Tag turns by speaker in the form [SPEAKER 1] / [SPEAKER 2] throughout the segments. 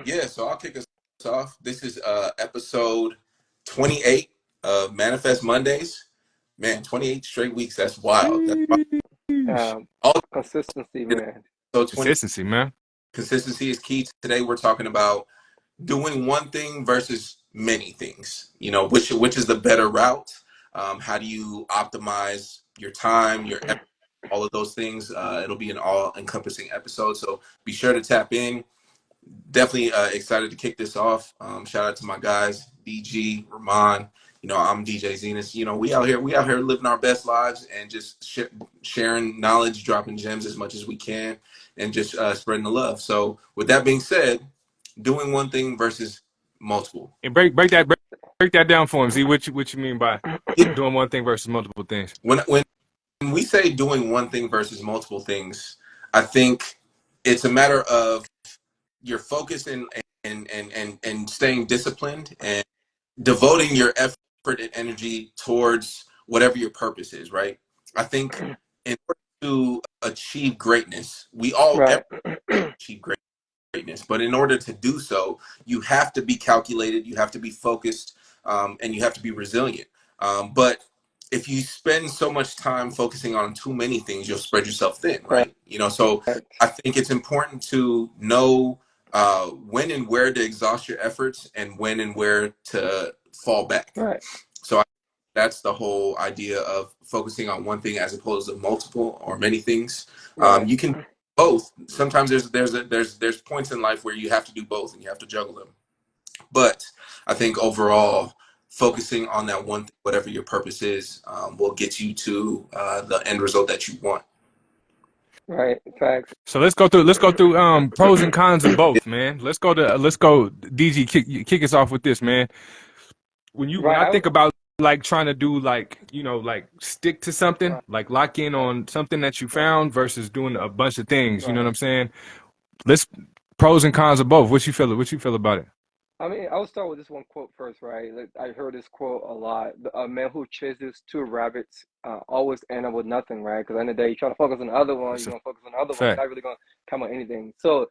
[SPEAKER 1] Yeah, so I'll kick us off. This is episode 28 of Manifest Mondays. Man, 28 straight weeks. That's wild. That's wild.
[SPEAKER 2] Sheesh.
[SPEAKER 1] All
[SPEAKER 2] Consistency, man.
[SPEAKER 1] so 20
[SPEAKER 3] Consistency, man.
[SPEAKER 1] consistency is key. Today we're talking about doing one thing versus many things. You know, which is the better route? How do you optimize your time, your effort, all of those things? It'll be an all-encompassing episode. So be sure to tap in. Definitely excited to kick this off. Shout out to my guys, DG, Ramond. You know, I'm DJ Zenas. You know, we out here living our best lives and just sharing knowledge, dropping gems as much as we can, and just spreading the love. So, with that being said, doing one thing versus multiple.
[SPEAKER 3] And break that down for him. See what you mean by
[SPEAKER 1] Yeah.
[SPEAKER 3] doing one thing versus multiple things.
[SPEAKER 1] When we say doing one thing versus multiple things, I think it's a matter of your focus and staying disciplined and devoting your effort and energy towards whatever your purpose is, right? I think in order to achieve greatness, we all
[SPEAKER 2] Right.
[SPEAKER 1] achieve greatness, but in order to do so, you have to be calculated, you have to be focused, and you have to be resilient. But if you spend so much time focusing on too many things, you'll spread yourself thin, right? You know, so I think it's important to know when and where to exhaust your efforts and when and where to fall back.
[SPEAKER 2] Right.
[SPEAKER 1] So that's the whole idea of focusing on one thing as opposed to multiple or many things.
[SPEAKER 2] Right.
[SPEAKER 1] You can both. Sometimes there's points in life where you have to do both and you have to juggle them. But I think overall, focusing on that one thing, whatever your purpose is, will get you to the end result that you want.
[SPEAKER 2] Right. Facts.
[SPEAKER 3] So let's go through pros and cons of both, man. Let's go DG, kick us off with this, man. When I think about like trying to do like, you know, like stick to something, like lock in on something that you found versus doing a bunch of things, you know what I'm saying? Let's pros and cons of both. What you feel about it?
[SPEAKER 2] I mean, I'll start with this one quote first, right? Like, I heard this quote a lot. A man who chases two rabbits always end up with nothing, right? Because at the end of the day, you try to focus on the other one, you're going to focus on the other one. It's not really going to come on anything. So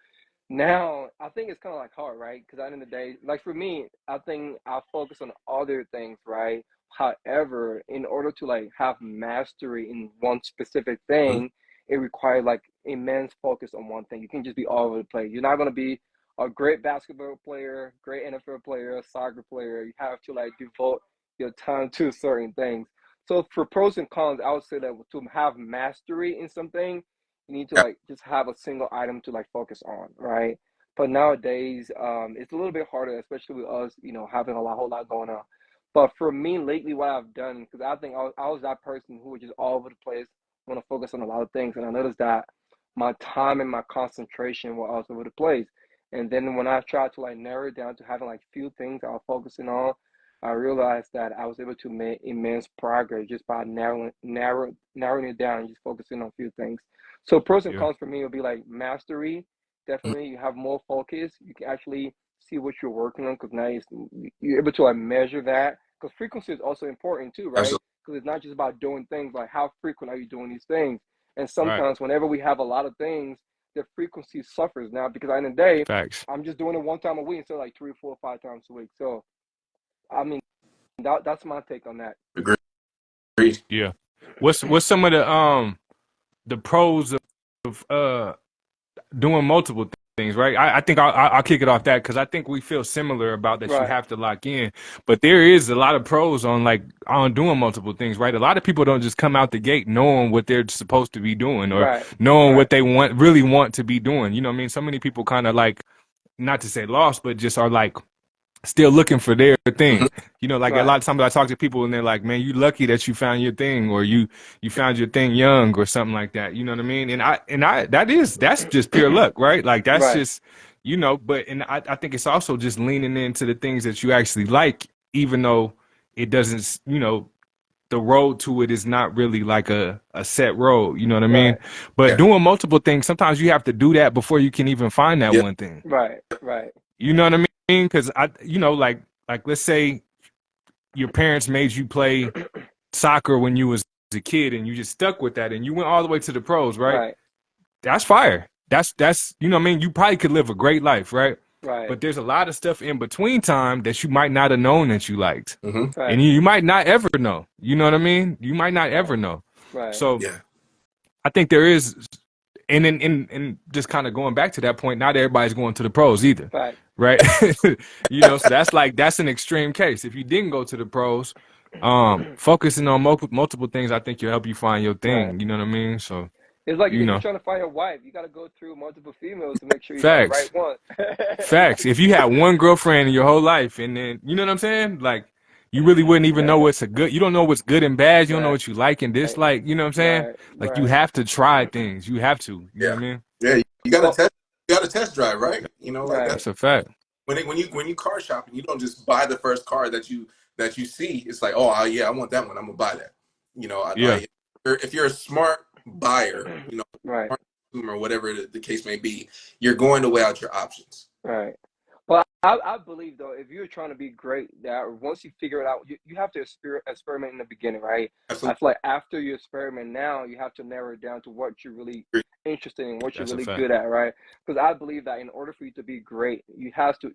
[SPEAKER 2] now I think it's kind of like hard, right? Because at the end of the day, like for me, I think I focus on other things, right? However, in order to like have mastery in one specific thing, it requires like immense focus on one thing. You can just be all over the place. You're not going to be a great basketball player, great NFL player, soccer player. You have to like devote your time to certain things. So for pros and cons, I would say that to have mastery in something, you need to like just have a single item to like focus on, right? But nowadays, it's a little bit harder, especially with us, you know, having a whole lot going on. But for me lately, what I've done, because I think I was that person who was just all over the place, want to focus on a lot of things, and I noticed that my time and my concentration were all over the place. And then when I tried to like narrow it down to having like few things I was focusing on, I realized that I was able to make immense progress just by narrowing it down and just focusing on a few things. So pros and cons for me would be like mastery. Definitely, you have more focus. You can actually see what you're working on because now you're able to like measure that. Because frequency is also important too, right? Because it's not just about doing things, like how frequent are you doing these things? And sometimes whenever we have a lot of things, the frequency suffers now because at the end of the day, I'm just doing it one time a week instead of like 3, 4, 5 times a week. So, I mean, that's my take on that.
[SPEAKER 1] Agreed.
[SPEAKER 3] Yeah. What's some of the pros of doing multiple things, right? I think I'll kick it off that because I think we feel similar about that. You have to lock in, but there is a lot of pros on doing multiple things, right? A lot of people don't just come out the gate knowing what they're supposed to be doing or knowing what they really want to be doing. You know what I mean? So many people kind of like, not to say lost, but just are like still looking for their thing. You know, like a lot of times I talk to people and they're like, man, you lucky that you found your thing or you found your thing young or something like that. You know what I mean? And that's just pure luck, right? Like that's just, you know, but I think it's also just leaning into the things that you actually like, even though it doesn't, you know, the road to it is not really like a set road, you know what I mean? But doing multiple things, sometimes you have to do that before you can even find that one thing.
[SPEAKER 2] Right.
[SPEAKER 3] You know what I mean? Because you know, like let's say your parents made you play soccer when you was a kid and you just stuck with that and you went all the way to the pros, right? That's fire. That's you know what I mean? You probably could live a great life, right?
[SPEAKER 2] Right.
[SPEAKER 3] But there's a lot of stuff in between time that you might not have known that you liked.
[SPEAKER 1] Mm-hmm.
[SPEAKER 2] Right.
[SPEAKER 3] And you might not ever know. You know what I mean? You might not
[SPEAKER 2] Right.
[SPEAKER 3] ever know.
[SPEAKER 2] Right.
[SPEAKER 3] So
[SPEAKER 1] Yeah.
[SPEAKER 3] I think there is, and just kind of going back to that point, not everybody's going to the pros either.
[SPEAKER 2] Right.
[SPEAKER 3] Right. You know, so that's an extreme case. If you didn't go to the pros, focusing on multiple things, I think will help you find your
[SPEAKER 2] Right.
[SPEAKER 3] thing. You know what I mean? So,
[SPEAKER 2] It's like
[SPEAKER 3] you
[SPEAKER 2] if you're
[SPEAKER 3] know,
[SPEAKER 2] trying to find a wife, you got to go through multiple females to make sure you got the right
[SPEAKER 3] facts.
[SPEAKER 2] one.
[SPEAKER 3] Facts. If you had one girlfriend in your whole life, and then you know what I'm saying, like you really wouldn't even know what's a good. You don't know what's good and bad. You don't know
[SPEAKER 2] Right.
[SPEAKER 3] what you like and dislike. You know what I'm saying?
[SPEAKER 2] Right.
[SPEAKER 3] Like you
[SPEAKER 2] Right.
[SPEAKER 3] have to try things. You have to. You know
[SPEAKER 1] Yeah.
[SPEAKER 3] what I mean?
[SPEAKER 1] Yeah. You got to
[SPEAKER 2] Well,
[SPEAKER 1] test. You got to test drive, right? You know, like
[SPEAKER 2] right.
[SPEAKER 1] that.
[SPEAKER 3] That's a fact.
[SPEAKER 1] When you car shopping, you don't just buy the first car that you see. It's like, oh yeah, I want that one. I'm gonna buy that. You know,
[SPEAKER 3] Yeah.
[SPEAKER 1] like if you're a smart buyer, you know,
[SPEAKER 2] Right.
[SPEAKER 1] smart consumer, whatever the case may be, you're going to weigh out your options.
[SPEAKER 2] Right. Well, I believe though, if you're trying to be great, that once you figure it out, you have to experiment in the beginning, right? I
[SPEAKER 1] Absolutely.
[SPEAKER 2] feel like after you experiment now, you have to narrow it down to what you're really interested in, what you're
[SPEAKER 3] That's a
[SPEAKER 2] really
[SPEAKER 3] fact.
[SPEAKER 2] good at, right? Because I believe that in order for you to be great, you have to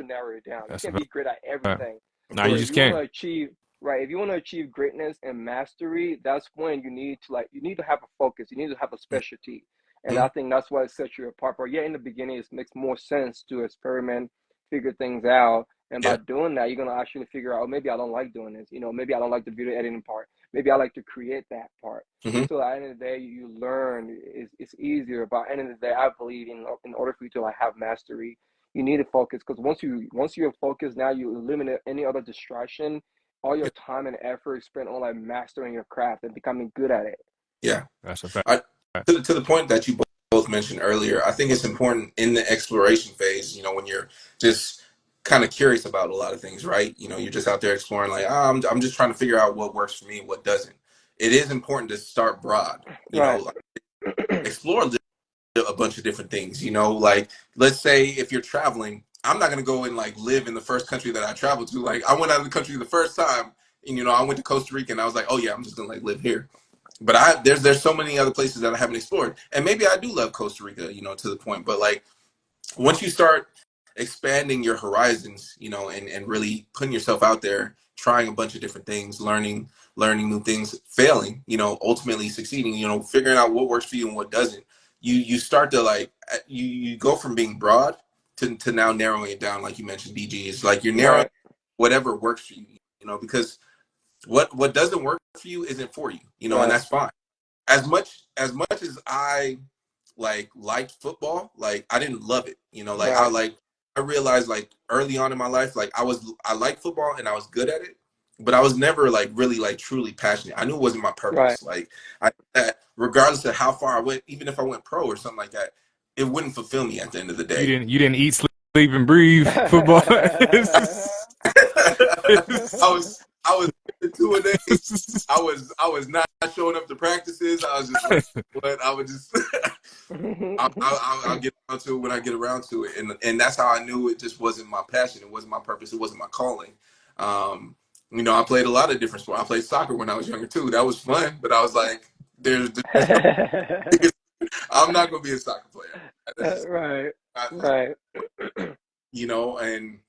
[SPEAKER 2] narrow it down. You
[SPEAKER 3] That's a
[SPEAKER 2] can't be great at
[SPEAKER 3] fact.
[SPEAKER 2] everything.
[SPEAKER 3] Nah,
[SPEAKER 2] So
[SPEAKER 3] you
[SPEAKER 2] if
[SPEAKER 3] just
[SPEAKER 2] you want
[SPEAKER 3] can't.
[SPEAKER 2] to achieve, right, if you want to achieve greatness and mastery, that's when you need to have a focus. You need to have a specialty. And
[SPEAKER 1] Mm-hmm.
[SPEAKER 2] I think that's what sets you apart. But yeah, in the beginning, it makes more sense to experiment, figure things out. And
[SPEAKER 1] Yeah.
[SPEAKER 2] by doing that, you're gonna actually figure out, oh, maybe I don't like doing this. Maybe I don't like the video editing part. Maybe I like to create that part.
[SPEAKER 1] Mm-hmm.
[SPEAKER 2] So at the end of the day, you learn. It's easier. But at the end of the day, I believe in order for you to like have mastery, you need to focus. Because once you're focused, now you eliminate any other distraction. All your time and effort is spent on like mastering your craft and becoming good at it.
[SPEAKER 1] Yeah.
[SPEAKER 3] That's a fact.
[SPEAKER 1] I, to the point that you both mentioned earlier, I think it's important in the exploration phase, you know, when you're just kind of curious about a lot of things, right? You know, you're just out there exploring, like, I'm just trying to figure out what works for me and what doesn't. It is important to start broad, you know,
[SPEAKER 2] Right.
[SPEAKER 1] like, explore a bunch of different things, you know, like, let's say if you're traveling, I'm not going to go and like live in the first country that I traveled to. Like, I went out of the country the first time and, you know, I went to Costa Rica and I was like, oh yeah, I'm just going to like live here. But there's so many other places that I haven't explored, and maybe I do love Costa Rica, you know, to the point. But like once you start expanding your horizons, you know, and really putting yourself out there, trying a bunch of different things, learning new things, failing, you know, ultimately succeeding, you know, figuring out what works for you and what doesn't. You start to like you go from being broad to now narrowing it down, like you mentioned, DG. It's like you're narrowing
[SPEAKER 2] Right.
[SPEAKER 1] whatever works for you, you know, because what doesn't work for you isn't for you, you know, and
[SPEAKER 2] Right.
[SPEAKER 1] that's fine. As much as I liked football, like I didn't love it, you know,
[SPEAKER 2] Right.
[SPEAKER 1] I realized like early on in my life, like I liked football and I was good at it, but I was never like really like truly passionate. I knew it wasn't my
[SPEAKER 2] Right.
[SPEAKER 1] purpose. Like that regardless of how far I went, even if I went pro or something like that, it wouldn't fulfill me at the end of the
[SPEAKER 3] You
[SPEAKER 1] day.
[SPEAKER 3] didn't eat, sleep, and breathe football.
[SPEAKER 1] I was 2 a days. I was not showing up to practices. I was just like, what? I would just I'll get around to it when I get around to it, and that's how I knew it just wasn't my passion. It wasn't my purpose. It wasn't my calling. You know, I played a lot of different sports. I played soccer when I was younger too. That was fun, but I was like, there's no. I'm not gonna be a soccer player. That's just
[SPEAKER 2] Right.
[SPEAKER 1] not,
[SPEAKER 2] Right.
[SPEAKER 1] you know, and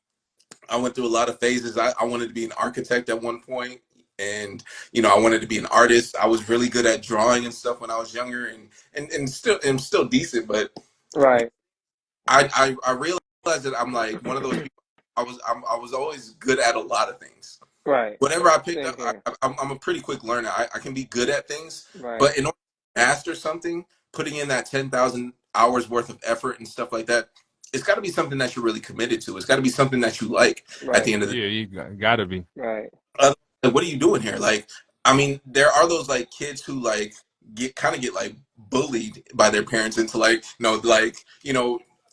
[SPEAKER 1] I went through a lot of phases. I wanted to be an architect at one point, and you know, I wanted to be an artist. I was really good at drawing and stuff when I was younger, and still am still decent. But
[SPEAKER 2] Right.
[SPEAKER 1] I realized that I'm like one of those people. I was always good at a lot of things.
[SPEAKER 2] Right.
[SPEAKER 1] Whatever I picked
[SPEAKER 2] Same
[SPEAKER 1] up,
[SPEAKER 2] here.
[SPEAKER 1] I'm a pretty quick learner. I can be good at things,
[SPEAKER 2] Right.
[SPEAKER 1] but in order to master something, putting in that 10,000 hours worth of effort and stuff like that, it's got to be something that you're really committed to. It's got to be something that you like at the
[SPEAKER 2] Right.
[SPEAKER 1] end of the day.
[SPEAKER 3] Yeah, you gotta be.
[SPEAKER 2] Right.
[SPEAKER 1] What are you doing here? Like, I mean, there are those like kids who like get like bullied by their parents into like,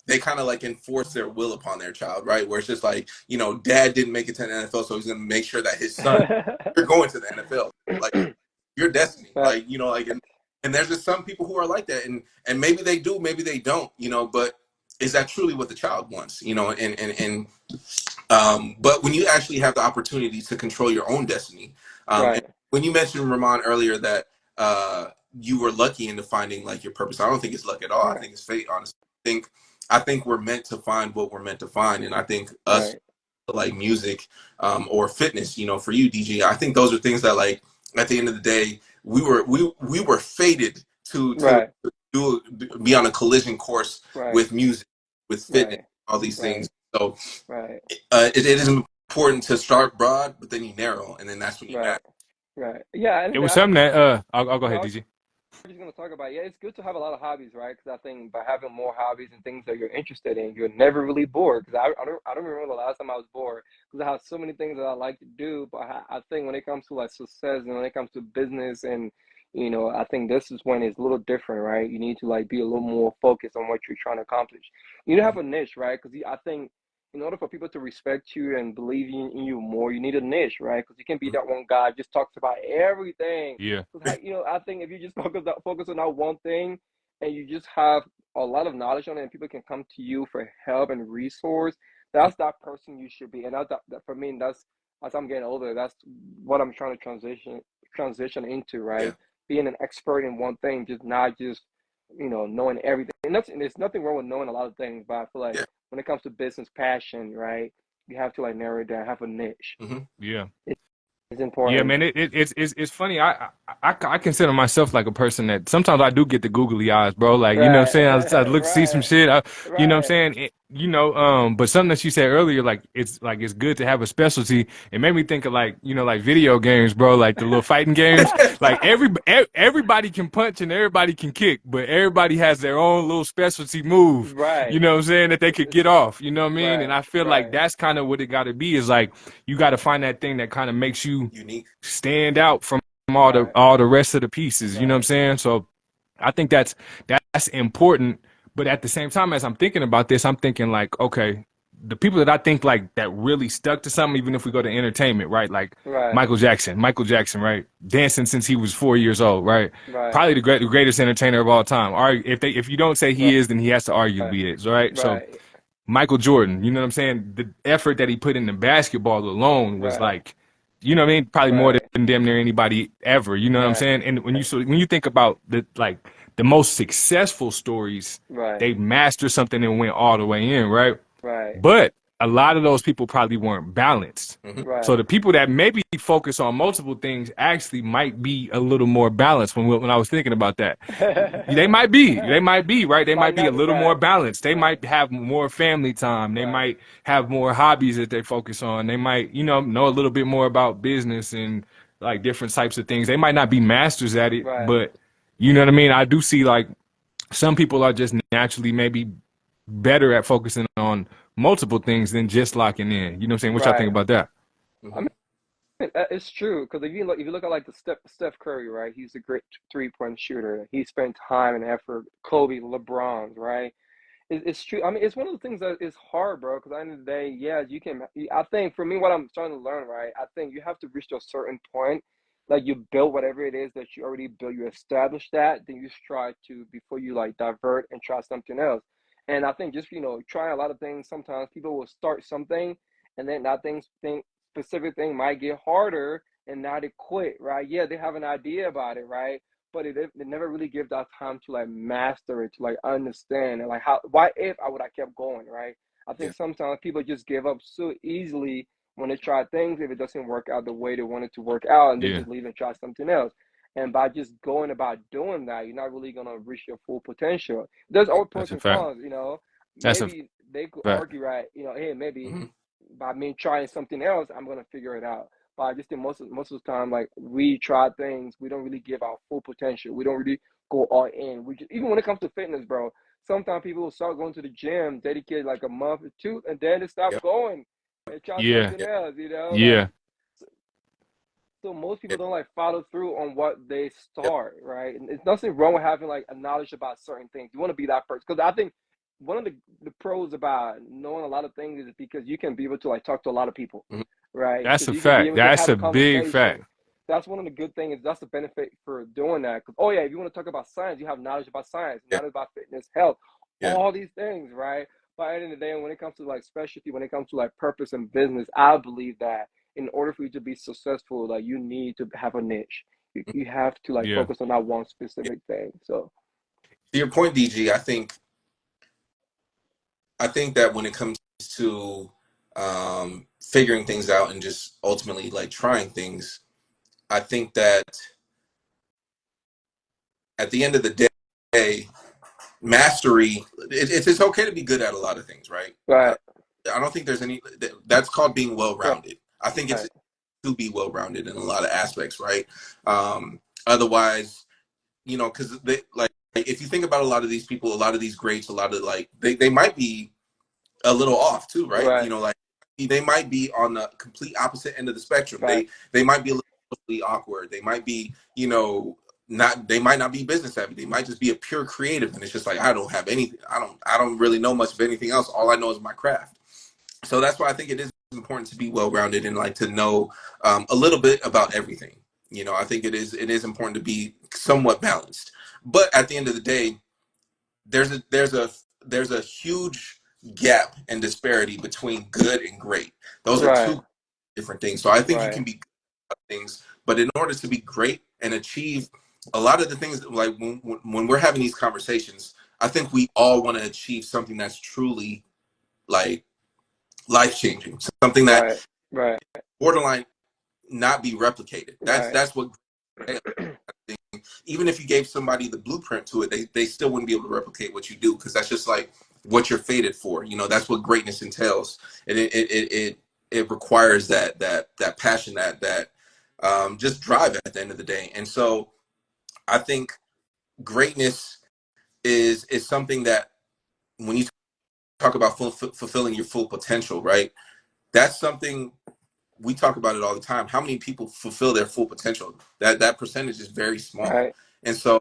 [SPEAKER 1] they kind of like enforce their will upon their child, right? Where it's just like, you know, dad didn't make it to the NFL, so he's gonna make sure that his son, you're going to the NFL, like your destiny,
[SPEAKER 2] Right.
[SPEAKER 1] like, you know, like, and there's just some people who are like that, and maybe they do, maybe they don't, you know, but is that truly what the child wants, you know? But when you actually have the opportunity to control your own destiny, and
[SPEAKER 2] Right.
[SPEAKER 1] when you mentioned, Ramon, earlier that you were lucky into finding like your purpose, I don't think it's luck at all. I
[SPEAKER 2] Right.
[SPEAKER 1] think it's fate, honestly. I think I think we're meant to find what we're meant to find, and I think us
[SPEAKER 2] Right.
[SPEAKER 1] like music or fitness, you know, for you, DG, I think those are things that like at the end of the day we were fated to
[SPEAKER 2] Right.
[SPEAKER 1] do be on a collision course
[SPEAKER 2] Right.
[SPEAKER 1] with music, with fitness,
[SPEAKER 2] Right.
[SPEAKER 1] all these things.
[SPEAKER 2] Right.
[SPEAKER 1] So
[SPEAKER 2] Right.
[SPEAKER 1] it is important to start broad, but then you narrow, and then that's when you
[SPEAKER 2] Right.
[SPEAKER 1] master.
[SPEAKER 2] Right. Yeah,
[SPEAKER 3] It
[SPEAKER 2] and
[SPEAKER 3] was
[SPEAKER 2] I
[SPEAKER 3] something
[SPEAKER 2] think
[SPEAKER 3] that I'll go ahead,
[SPEAKER 2] no,
[SPEAKER 3] DG.
[SPEAKER 2] just gonna talk about, yeah, it's good to have a lot of hobbies, right? Because I think by having more hobbies and things that you're interested in, you're never really bored. Because I don't remember the last time I was bored because I have so many things that I like to do. But I think when it comes to like success and when it comes to business and I think this is when it's a little different, right? You need to like be a little more focused on what you're trying to accomplish. You need to have
[SPEAKER 1] Mhm.
[SPEAKER 2] a niche, right? Because I think in order for people to respect you and believe in you more, you need a niche, right? Because you can be
[SPEAKER 1] Mhm.
[SPEAKER 2] that one guy who just talks about everything.
[SPEAKER 3] Yeah.
[SPEAKER 2] Because I think if you just focus on that one thing, and you just have a lot of knowledge on it, and people can come to you for help and resource, that's that person you should be. And that for me, that's as I'm getting older, that's what I'm trying to transition into,
[SPEAKER 1] Yeah,
[SPEAKER 2] right? Being an expert in one thing, just not just knowing everything. And there's nothing wrong with knowing a lot of things, but I feel like
[SPEAKER 1] yeah.
[SPEAKER 2] when it comes to business passion, right, you have to like narrow it down, have a niche.
[SPEAKER 1] Hmm.
[SPEAKER 3] Yeah.
[SPEAKER 2] It's
[SPEAKER 3] Yeah,
[SPEAKER 2] important.
[SPEAKER 3] man, it's funny. I consider myself like a person that sometimes I do get the googly eyes, bro. Like, you know what
[SPEAKER 2] Right,
[SPEAKER 3] I'm saying? I look, see some
[SPEAKER 2] right,
[SPEAKER 3] shit. You know what I'm
[SPEAKER 2] right.
[SPEAKER 3] saying? But something that you said earlier, like it's good to have a specialty. It made me think of like, like video games, bro, like the little fighting games. Like everybody can punch and everybody can kick, but everybody has their own little specialty move. You
[SPEAKER 2] Right.
[SPEAKER 3] know what I'm saying? That they could
[SPEAKER 2] It's
[SPEAKER 3] get off. You know what I mean? And
[SPEAKER 2] right,
[SPEAKER 3] I feel like
[SPEAKER 2] right,
[SPEAKER 3] that's kind of what it got to be. Is like you got to find that thing that kind of makes you
[SPEAKER 1] Unique.
[SPEAKER 3] stand out from
[SPEAKER 2] right,
[SPEAKER 3] all the rest of the pieces. You know what I'm
[SPEAKER 2] right,
[SPEAKER 3] saying? So I think that's important. But at the same time, as I'm thinking about this, I'm thinking like, okay, the people that I think like that really stuck to something, even if we go to entertainment, right? Like
[SPEAKER 2] right,
[SPEAKER 3] Michael Jackson, right? Dancing since he was 4 years old, right?
[SPEAKER 2] right,
[SPEAKER 3] Probably the greatest entertainer of all time. If you don't say he
[SPEAKER 2] right,
[SPEAKER 3] is, then he has to arguably is, right? So
[SPEAKER 2] right,
[SPEAKER 3] Michael Jordan, you know what I'm saying? The effort that he put into basketball alone was
[SPEAKER 2] right,
[SPEAKER 3] like, you know what I mean? Probably more
[SPEAKER 2] right,
[SPEAKER 3] than damn near anybody ever. You know what I'm
[SPEAKER 2] right,
[SPEAKER 3] saying? And when you think about the most successful stories,
[SPEAKER 2] right,
[SPEAKER 3] they mastered something and went all the way in, right?
[SPEAKER 2] right,
[SPEAKER 3] But a lot of those people probably weren't balanced.
[SPEAKER 1] Hmm.
[SPEAKER 3] So
[SPEAKER 2] right.
[SPEAKER 3] the people that maybe focus on multiple things actually might be a little more balanced when I was thinking about that. They might be, right? They
[SPEAKER 2] Might
[SPEAKER 3] might be a
[SPEAKER 2] not,
[SPEAKER 3] little more
[SPEAKER 2] right,
[SPEAKER 3] balanced. They
[SPEAKER 2] right,
[SPEAKER 3] might have more family time. They
[SPEAKER 2] right,
[SPEAKER 3] might have more hobbies that they focus on. They might, know a little bit more about business and like different types of things. They might not be masters at it,
[SPEAKER 2] right,
[SPEAKER 3] but you know what I mean? I do see like some people are just naturally maybe better at focusing on multiple things than just locking in. You know what I'm saying? What y'all think
[SPEAKER 2] right.
[SPEAKER 3] about that?
[SPEAKER 2] I
[SPEAKER 1] Hmm.
[SPEAKER 2] mean, it's true because if you look at like the Steph Curry, right? He's a great 3-point shooter. He spent time and effort. Kobe, LeBron's, right? It's true. I mean, it's one of the things that is hard, bro. Because at the end of the day, yeah, you can. I think for me, what I'm starting to learn, right? I think you have to reach to a certain point, like you build whatever it is that you already built. You establish that, then you try to before you like divert and try something else. And I think just trying a lot of things. Sometimes people will start something, and then that thing specific thing might get harder, and now they quit, right? Yeah, they have an idea about it, right? But they never really give that time to like master it, to like understand and like how why if I would have kept going, right? I
[SPEAKER 1] Yeah.
[SPEAKER 2] think sometimes people just give up so easily when they try things if it doesn't work out the way they want it to work out, and they
[SPEAKER 3] Yeah,
[SPEAKER 2] just leave and try something else. And by just going about doing that, you're not really gonna reach your full potential. There's all pros
[SPEAKER 3] that's a
[SPEAKER 2] and
[SPEAKER 3] fact.
[SPEAKER 2] cons.
[SPEAKER 3] That's a
[SPEAKER 2] Maybe they could
[SPEAKER 3] fact.
[SPEAKER 2] argue, right? Hey, maybe
[SPEAKER 1] Hmm.
[SPEAKER 2] by me trying something else, I'm gonna figure it out. But I just think most of the time, like we try things, we don't really give our full potential. We don't really go all in. We just, even when it comes to fitness, bro. Sometimes people will start going to the gym, dedicate like a month or two, and then they stop
[SPEAKER 1] Yeah.
[SPEAKER 2] going and try
[SPEAKER 3] Yeah,
[SPEAKER 2] something
[SPEAKER 1] Yeah.
[SPEAKER 2] else. Like
[SPEAKER 3] yeah,
[SPEAKER 2] so most
[SPEAKER 1] Yeah.
[SPEAKER 2] people don't like follow through on what they start, right? And it's nothing wrong with having like a knowledge about certain things. You want to be that person because I think one of the pros about knowing a lot of things is because you can be able to like talk to a lot of people,
[SPEAKER 1] Mhm.
[SPEAKER 2] right?
[SPEAKER 3] that's
[SPEAKER 2] Because
[SPEAKER 3] a
[SPEAKER 2] you can be
[SPEAKER 3] fact.
[SPEAKER 2] able to
[SPEAKER 3] That's
[SPEAKER 2] have a
[SPEAKER 3] a big
[SPEAKER 2] conversation.
[SPEAKER 3] fact.
[SPEAKER 2] That's one of the good things. That's the benefit for doing that. Because oh yeah, if you want to talk about science, you have knowledge about science,
[SPEAKER 1] Yeah.
[SPEAKER 2] knowledge about fitness, health,
[SPEAKER 1] Yeah.
[SPEAKER 2] all these things, right? But at the end of the day, when it comes to like specialty, when it comes to like purpose and business, I believe that in order for you to be successful, like you need to have a niche. You have to like
[SPEAKER 3] Yeah,
[SPEAKER 2] focus on that one
[SPEAKER 1] Yeah.
[SPEAKER 2] specific thing. So
[SPEAKER 1] To your point, DG, I think I think that when it comes to figuring things out and just ultimately like trying things, I think that at the end of the day, mastery, it's okay to be good at a lot of things, right?
[SPEAKER 2] Right.
[SPEAKER 1] I don't think there's any, that's called being
[SPEAKER 2] Right.
[SPEAKER 1] well-rounded. I think it's
[SPEAKER 2] Right.
[SPEAKER 1] to be well-rounded in a lot of aspects, right? Otherwise, you know, because they like, if you think about a lot of these people, a lot of these greats, a lot of like, they might be a little off too, right?
[SPEAKER 2] Right.
[SPEAKER 1] You know, like they might be on the complete opposite end of the spectrum.
[SPEAKER 2] Right.
[SPEAKER 1] They might be a little socially awkward. They might be, you know, not, they might not be business savvy. They might just be a pure creative, and it's just like I don't have anything. I don't really know much of anything else. All I know is my craft. So that's why I think it is important to be well rounded and like to know a little bit about everything. You know, I think it is important to be somewhat balanced. But at the end of the day, there's a huge gap and disparity between good and great. Those are
[SPEAKER 2] Right.
[SPEAKER 1] two different things. So I think you
[SPEAKER 2] Right.
[SPEAKER 1] can be good at things, but in order to be great and achieve a lot of the things, like when we're having these conversations, I think we all want to achieve something that's truly like life changing, something that
[SPEAKER 2] Right. Right.
[SPEAKER 1] borderline not be replicated.
[SPEAKER 2] Right.
[SPEAKER 1] That's what, even if you gave somebody the blueprint to it, they still wouldn't be able to replicate what you do, because that's just like what you're fated for. You know, that's what greatness entails, and it requires that passion, that just drive at the end of the day. And so I think greatness is something that when you talk about fulfilling your full potential, right? That's something we talk about it all the time. How many people fulfill their full potential? That percentage is very small.
[SPEAKER 2] Right.
[SPEAKER 1] And so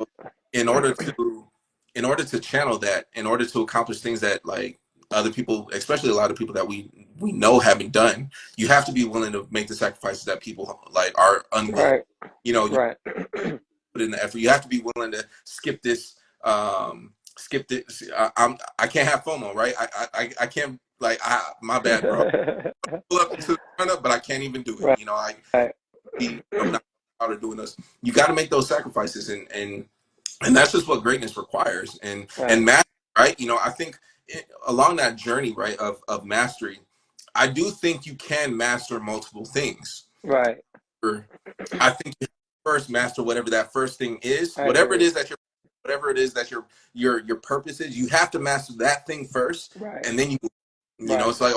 [SPEAKER 1] in order to channel that, in order to accomplish things that like other people, especially a lot of people that we know haven't done, you have to be willing to make the sacrifices that people like are unwilling.
[SPEAKER 2] Right.
[SPEAKER 1] You know, you
[SPEAKER 2] Right.
[SPEAKER 1] put in the effort. You have to be willing to skip this. Skip this. I can't have FOMO, right? I can't, like, my bad, bro. Pull up into the front up, but I can't even do it.
[SPEAKER 2] Right.
[SPEAKER 1] You know, I'm not out of doing this. You got to make those sacrifices, and that's just what greatness requires. And
[SPEAKER 2] Right.
[SPEAKER 1] mastery, right? You know, I think along that journey, right, of mastery, I do think you can master multiple things.
[SPEAKER 2] Right.
[SPEAKER 1] I think you first master whatever that first thing is,
[SPEAKER 2] I agree.
[SPEAKER 1] whatever it is that your purpose is. You have to master that thing first,
[SPEAKER 2] Right.
[SPEAKER 1] and then you know,
[SPEAKER 2] Right.
[SPEAKER 1] it's like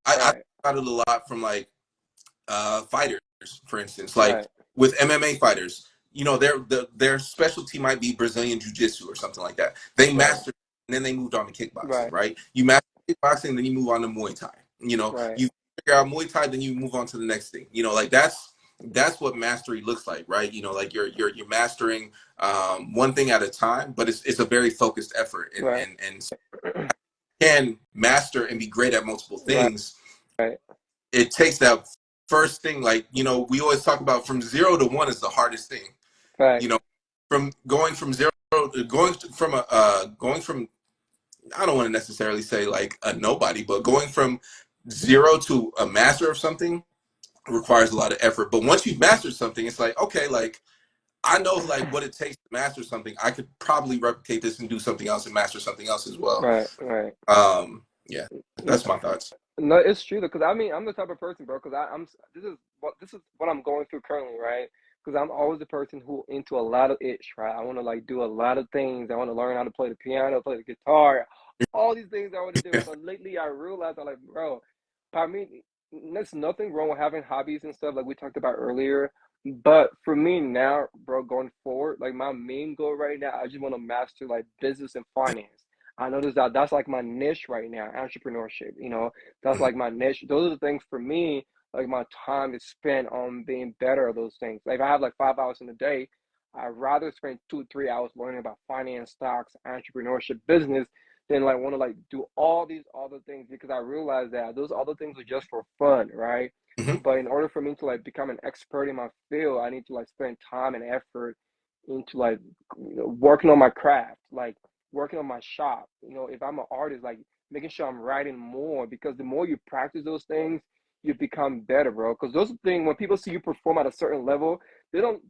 [SPEAKER 1] I
[SPEAKER 2] Right.
[SPEAKER 1] got it a lot from like fighters, for instance, like
[SPEAKER 2] Right.
[SPEAKER 1] with MMA fighters. You know, their specialty might be Brazilian jiu-jitsu or something like that. They
[SPEAKER 2] Right.
[SPEAKER 1] mastered, and then they moved on to kickboxing,
[SPEAKER 2] Right.
[SPEAKER 1] right? You master kickboxing, then you move on to Muay Thai. You know,
[SPEAKER 2] Right.
[SPEAKER 1] you figure out Muay Thai, then you move on to the next thing. You know, like that's what mastery looks like, right? You know, like you're mastering one thing at a time, but it's a very focused effort,
[SPEAKER 2] Right.
[SPEAKER 1] and so can master and be great at multiple
[SPEAKER 2] Right.
[SPEAKER 1] things.
[SPEAKER 2] Right.
[SPEAKER 1] It takes that first thing, like, you know, we always talk about from 0 to 1 is the hardest thing. You
[SPEAKER 2] Facts.
[SPEAKER 1] know, from going from zero, going from, I don't want to necessarily say like a nobody, but going from 0 to a master of something requires a lot of effort. But once you've mastered something, it's like, okay, like I know like what it takes to master something. I could probably replicate this and do something else and master something else as well.
[SPEAKER 2] Right. Right.
[SPEAKER 1] Yeah, that's my thoughts.
[SPEAKER 2] No, it's true because I mean I'm the type of person, bro. Because I'm this is what I'm going through currently, right? Because I'm always the person who into a lot of itch, right? I want to like do a lot of things. I want to learn how to play the piano, play the guitar, all these things I want to do. But lately I realized I'm like, bro, I mean, there's nothing wrong with having hobbies and stuff like we talked about earlier. But for me now, bro, going forward, like my main goal right now, I just want to master like business and finance. I noticed that that's like my niche right now, entrepreneurship. That's like my niche. Those are the things for me, like my time is spent on being better at those things. Like if I have like 5 hours in a day, I'd rather spend 2 3 hours learning about finance, stocks, entrepreneurship, business than like want to like do all these other things because I realize that those other things are just for fun, right?
[SPEAKER 1] Mm-hmm.
[SPEAKER 2] But in order for me to like become an expert in my field, I need to like spend time and effort into like working on my craft, like working on my shop. If I'm an artist, like making sure I'm writing more because the more you practice those things, you become better, bro. Because those things, when people see you perform at a certain level, they don't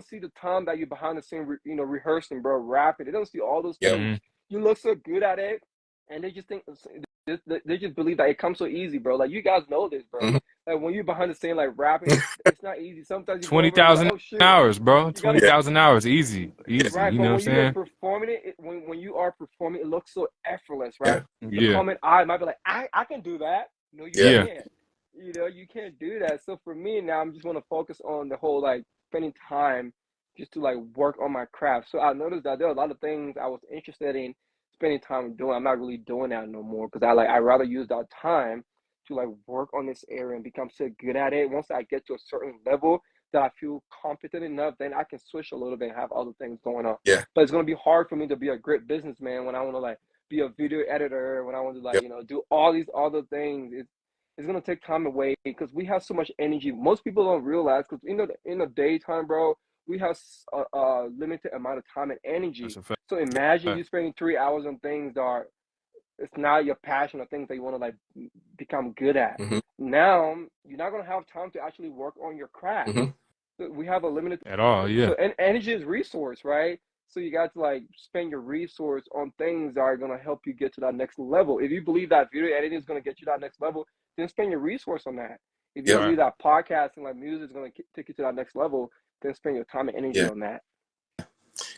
[SPEAKER 2] see the time that you're behind the scene, rehearsing, bro, rapping. They don't see all those
[SPEAKER 1] Yep.
[SPEAKER 2] things. You look so good at it, and they just think they just believe that it comes so easy, bro. Like, you guys know this, bro.
[SPEAKER 1] Mm-hmm.
[SPEAKER 2] Like, when you're behind the scene, like, rapping, it's not easy. Sometimes you go over and be like,
[SPEAKER 3] 20,000
[SPEAKER 2] oh shit,
[SPEAKER 3] hours, bro.
[SPEAKER 2] you gotta.
[SPEAKER 3] 20,000 hours, easy.
[SPEAKER 2] Right,
[SPEAKER 3] You
[SPEAKER 2] but
[SPEAKER 3] know what I'm
[SPEAKER 2] when you are
[SPEAKER 3] saying?
[SPEAKER 2] performing it, when you are performing, it looks so effortless, right?
[SPEAKER 1] Yeah.
[SPEAKER 2] The
[SPEAKER 3] Yeah.
[SPEAKER 2] common eye might be like, I can do that. No, you
[SPEAKER 1] Yeah.
[SPEAKER 3] Yeah.
[SPEAKER 2] can't. You can't do that. So for me now, I'm just want to focus on the whole, like, spending time just to, like, work on my craft. So I noticed that there are a lot of things I was interested in spending time doing. I'm not really doing that no more, because I rather use that time to, like, work on this area and become so good at it. Once I get to a certain level that I feel competent enough, then I can switch a little bit and have other things going on.
[SPEAKER 1] Yeah.
[SPEAKER 2] But it's gonna be hard for me to be a great businessman when I want to, like, be a video editor, when I want to, like,
[SPEAKER 1] Yep.
[SPEAKER 2] do all these other things. It's gonna take time away because we have so much energy. Most people don't realize, because in the daytime, bro, we have a limited amount of time and
[SPEAKER 3] That's
[SPEAKER 2] energy.
[SPEAKER 3] a fact.
[SPEAKER 2] So imagine you spending 3 hours on things that are, it's not your passion or things that you want to, like, become good at.
[SPEAKER 1] Mm-hmm.
[SPEAKER 2] Now you're not gonna have time to actually work on your craft.
[SPEAKER 1] Mm-hmm.
[SPEAKER 2] So we have a limited.
[SPEAKER 3] At all, yeah.
[SPEAKER 2] So energy is resource, right? So you got to, like, spend your resource on things that are gonna help you get to that next level. If you believe that video editing is gonna get you that next level, then spend your resource on that. If you
[SPEAKER 1] Yep.
[SPEAKER 2] believe that podcasting, like music, is gonna take you to that next level, then spend your time and energy
[SPEAKER 1] Yeah.
[SPEAKER 2] on that.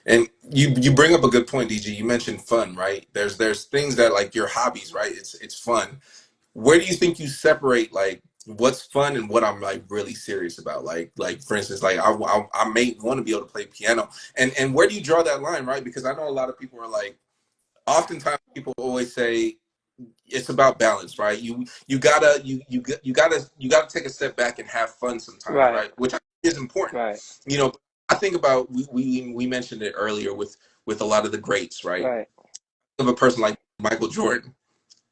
[SPEAKER 1] And you bring up a good point, DG. You mentioned fun, right? There's things that, like, your hobbies, right? It's fun. Where do you think you separate, like, what's fun and what I'm, like, really serious about? Like for instance, like, I may want to be able to play piano, and where do you draw that line, right? Because I know a lot of people are like, oftentimes people always say it's about balance, right? You gotta take a step back and have fun sometimes,
[SPEAKER 2] Right,
[SPEAKER 1] right? Which I think is important.
[SPEAKER 2] right,
[SPEAKER 1] I think about, we mentioned it earlier with a lot of the greats, right?
[SPEAKER 2] right.
[SPEAKER 1] Of a person like Michael Jordan.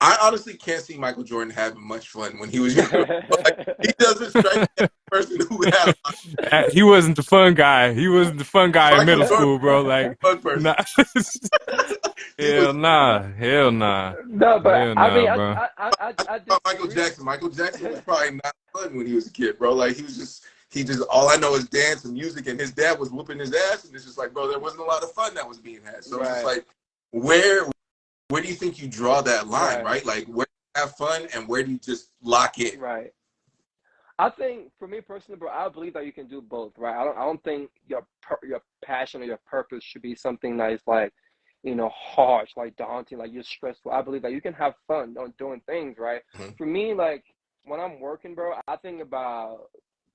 [SPEAKER 1] I honestly can't see Michael Jordan having much fun when he was younger. Like, he doesn't strike me as a person who had a lot.
[SPEAKER 3] He wasn't the fun guy. He wasn't the fun guy in
[SPEAKER 1] Michael
[SPEAKER 3] middle
[SPEAKER 1] Jordan
[SPEAKER 3] school, bro.
[SPEAKER 1] was
[SPEAKER 3] Like,
[SPEAKER 1] a fun person.
[SPEAKER 3] nah.
[SPEAKER 1] He was.
[SPEAKER 3] Hell nah. Hell nah.
[SPEAKER 2] No, but
[SPEAKER 3] Hell
[SPEAKER 2] I mean,
[SPEAKER 3] nah, bro.
[SPEAKER 2] I
[SPEAKER 1] About Michael
[SPEAKER 2] disagree.
[SPEAKER 1] Jackson. Michael Jackson was probably not fun when he was a kid, bro. Like, he just all I know is dance and music, and his dad was whooping his ass, and it's just like, bro, there wasn't a lot of fun that was being had. So it's just
[SPEAKER 2] Right,
[SPEAKER 1] like, where do you think you draw that line,
[SPEAKER 2] right,
[SPEAKER 1] right? Like, where do you have fun and where do you just lock in?
[SPEAKER 2] right. I think for me personally, bro, I believe that you can do both, right? I don't think your passion or your purpose should be something that is, like, harsh, like daunting, like you're stressful. I believe that you can have fun on doing things, right?
[SPEAKER 1] Mm-hmm.
[SPEAKER 2] For me, like, when I'm working, bro, I think about,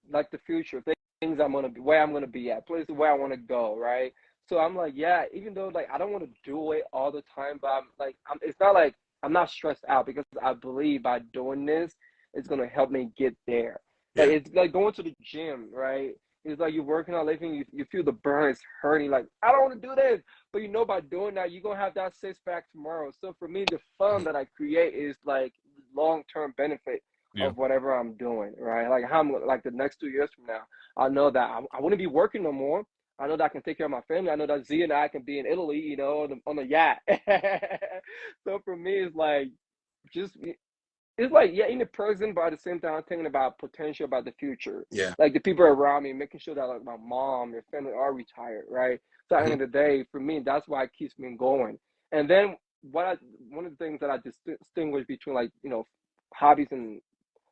[SPEAKER 2] like, the future, things I'm gonna be, where I'm gonna be at, places where I want to go, right? So I'm like, yeah, even though, like, I don't want to do it all the time, but I'm like, it's not like I'm not stressed out, because I believe by doing this, it's gonna help me get there. Like,
[SPEAKER 1] Yeah.
[SPEAKER 2] it's like going to the gym, right? It's like you're working out, lifting, you feel the burn, it's hurting. Like, I don't want to do this, but by doing that, you're gonna have that six pack tomorrow. So for me, the fun
[SPEAKER 1] Mm-hmm.
[SPEAKER 2] that I create is, like, long term benefit
[SPEAKER 3] Yeah.
[SPEAKER 2] of whatever I'm doing, right? Like, how I'm, like, the next 2 years from now, I know that I wouldn't be working no more. I know that I can take care of my family. I know that Z and I can be in Italy, on the yacht. So for me, it's like, just it's like, yeah, in the present, but at the same time, I'm thinking about potential, about the future.
[SPEAKER 1] Yeah.
[SPEAKER 2] Like, the people around me, making sure that, like, my mom, your family are retired, right? So at the
[SPEAKER 1] Mm-hmm.
[SPEAKER 2] end of the day, for me, that's why it keeps me going. And then one of the things that I distinguish between, like, hobbies and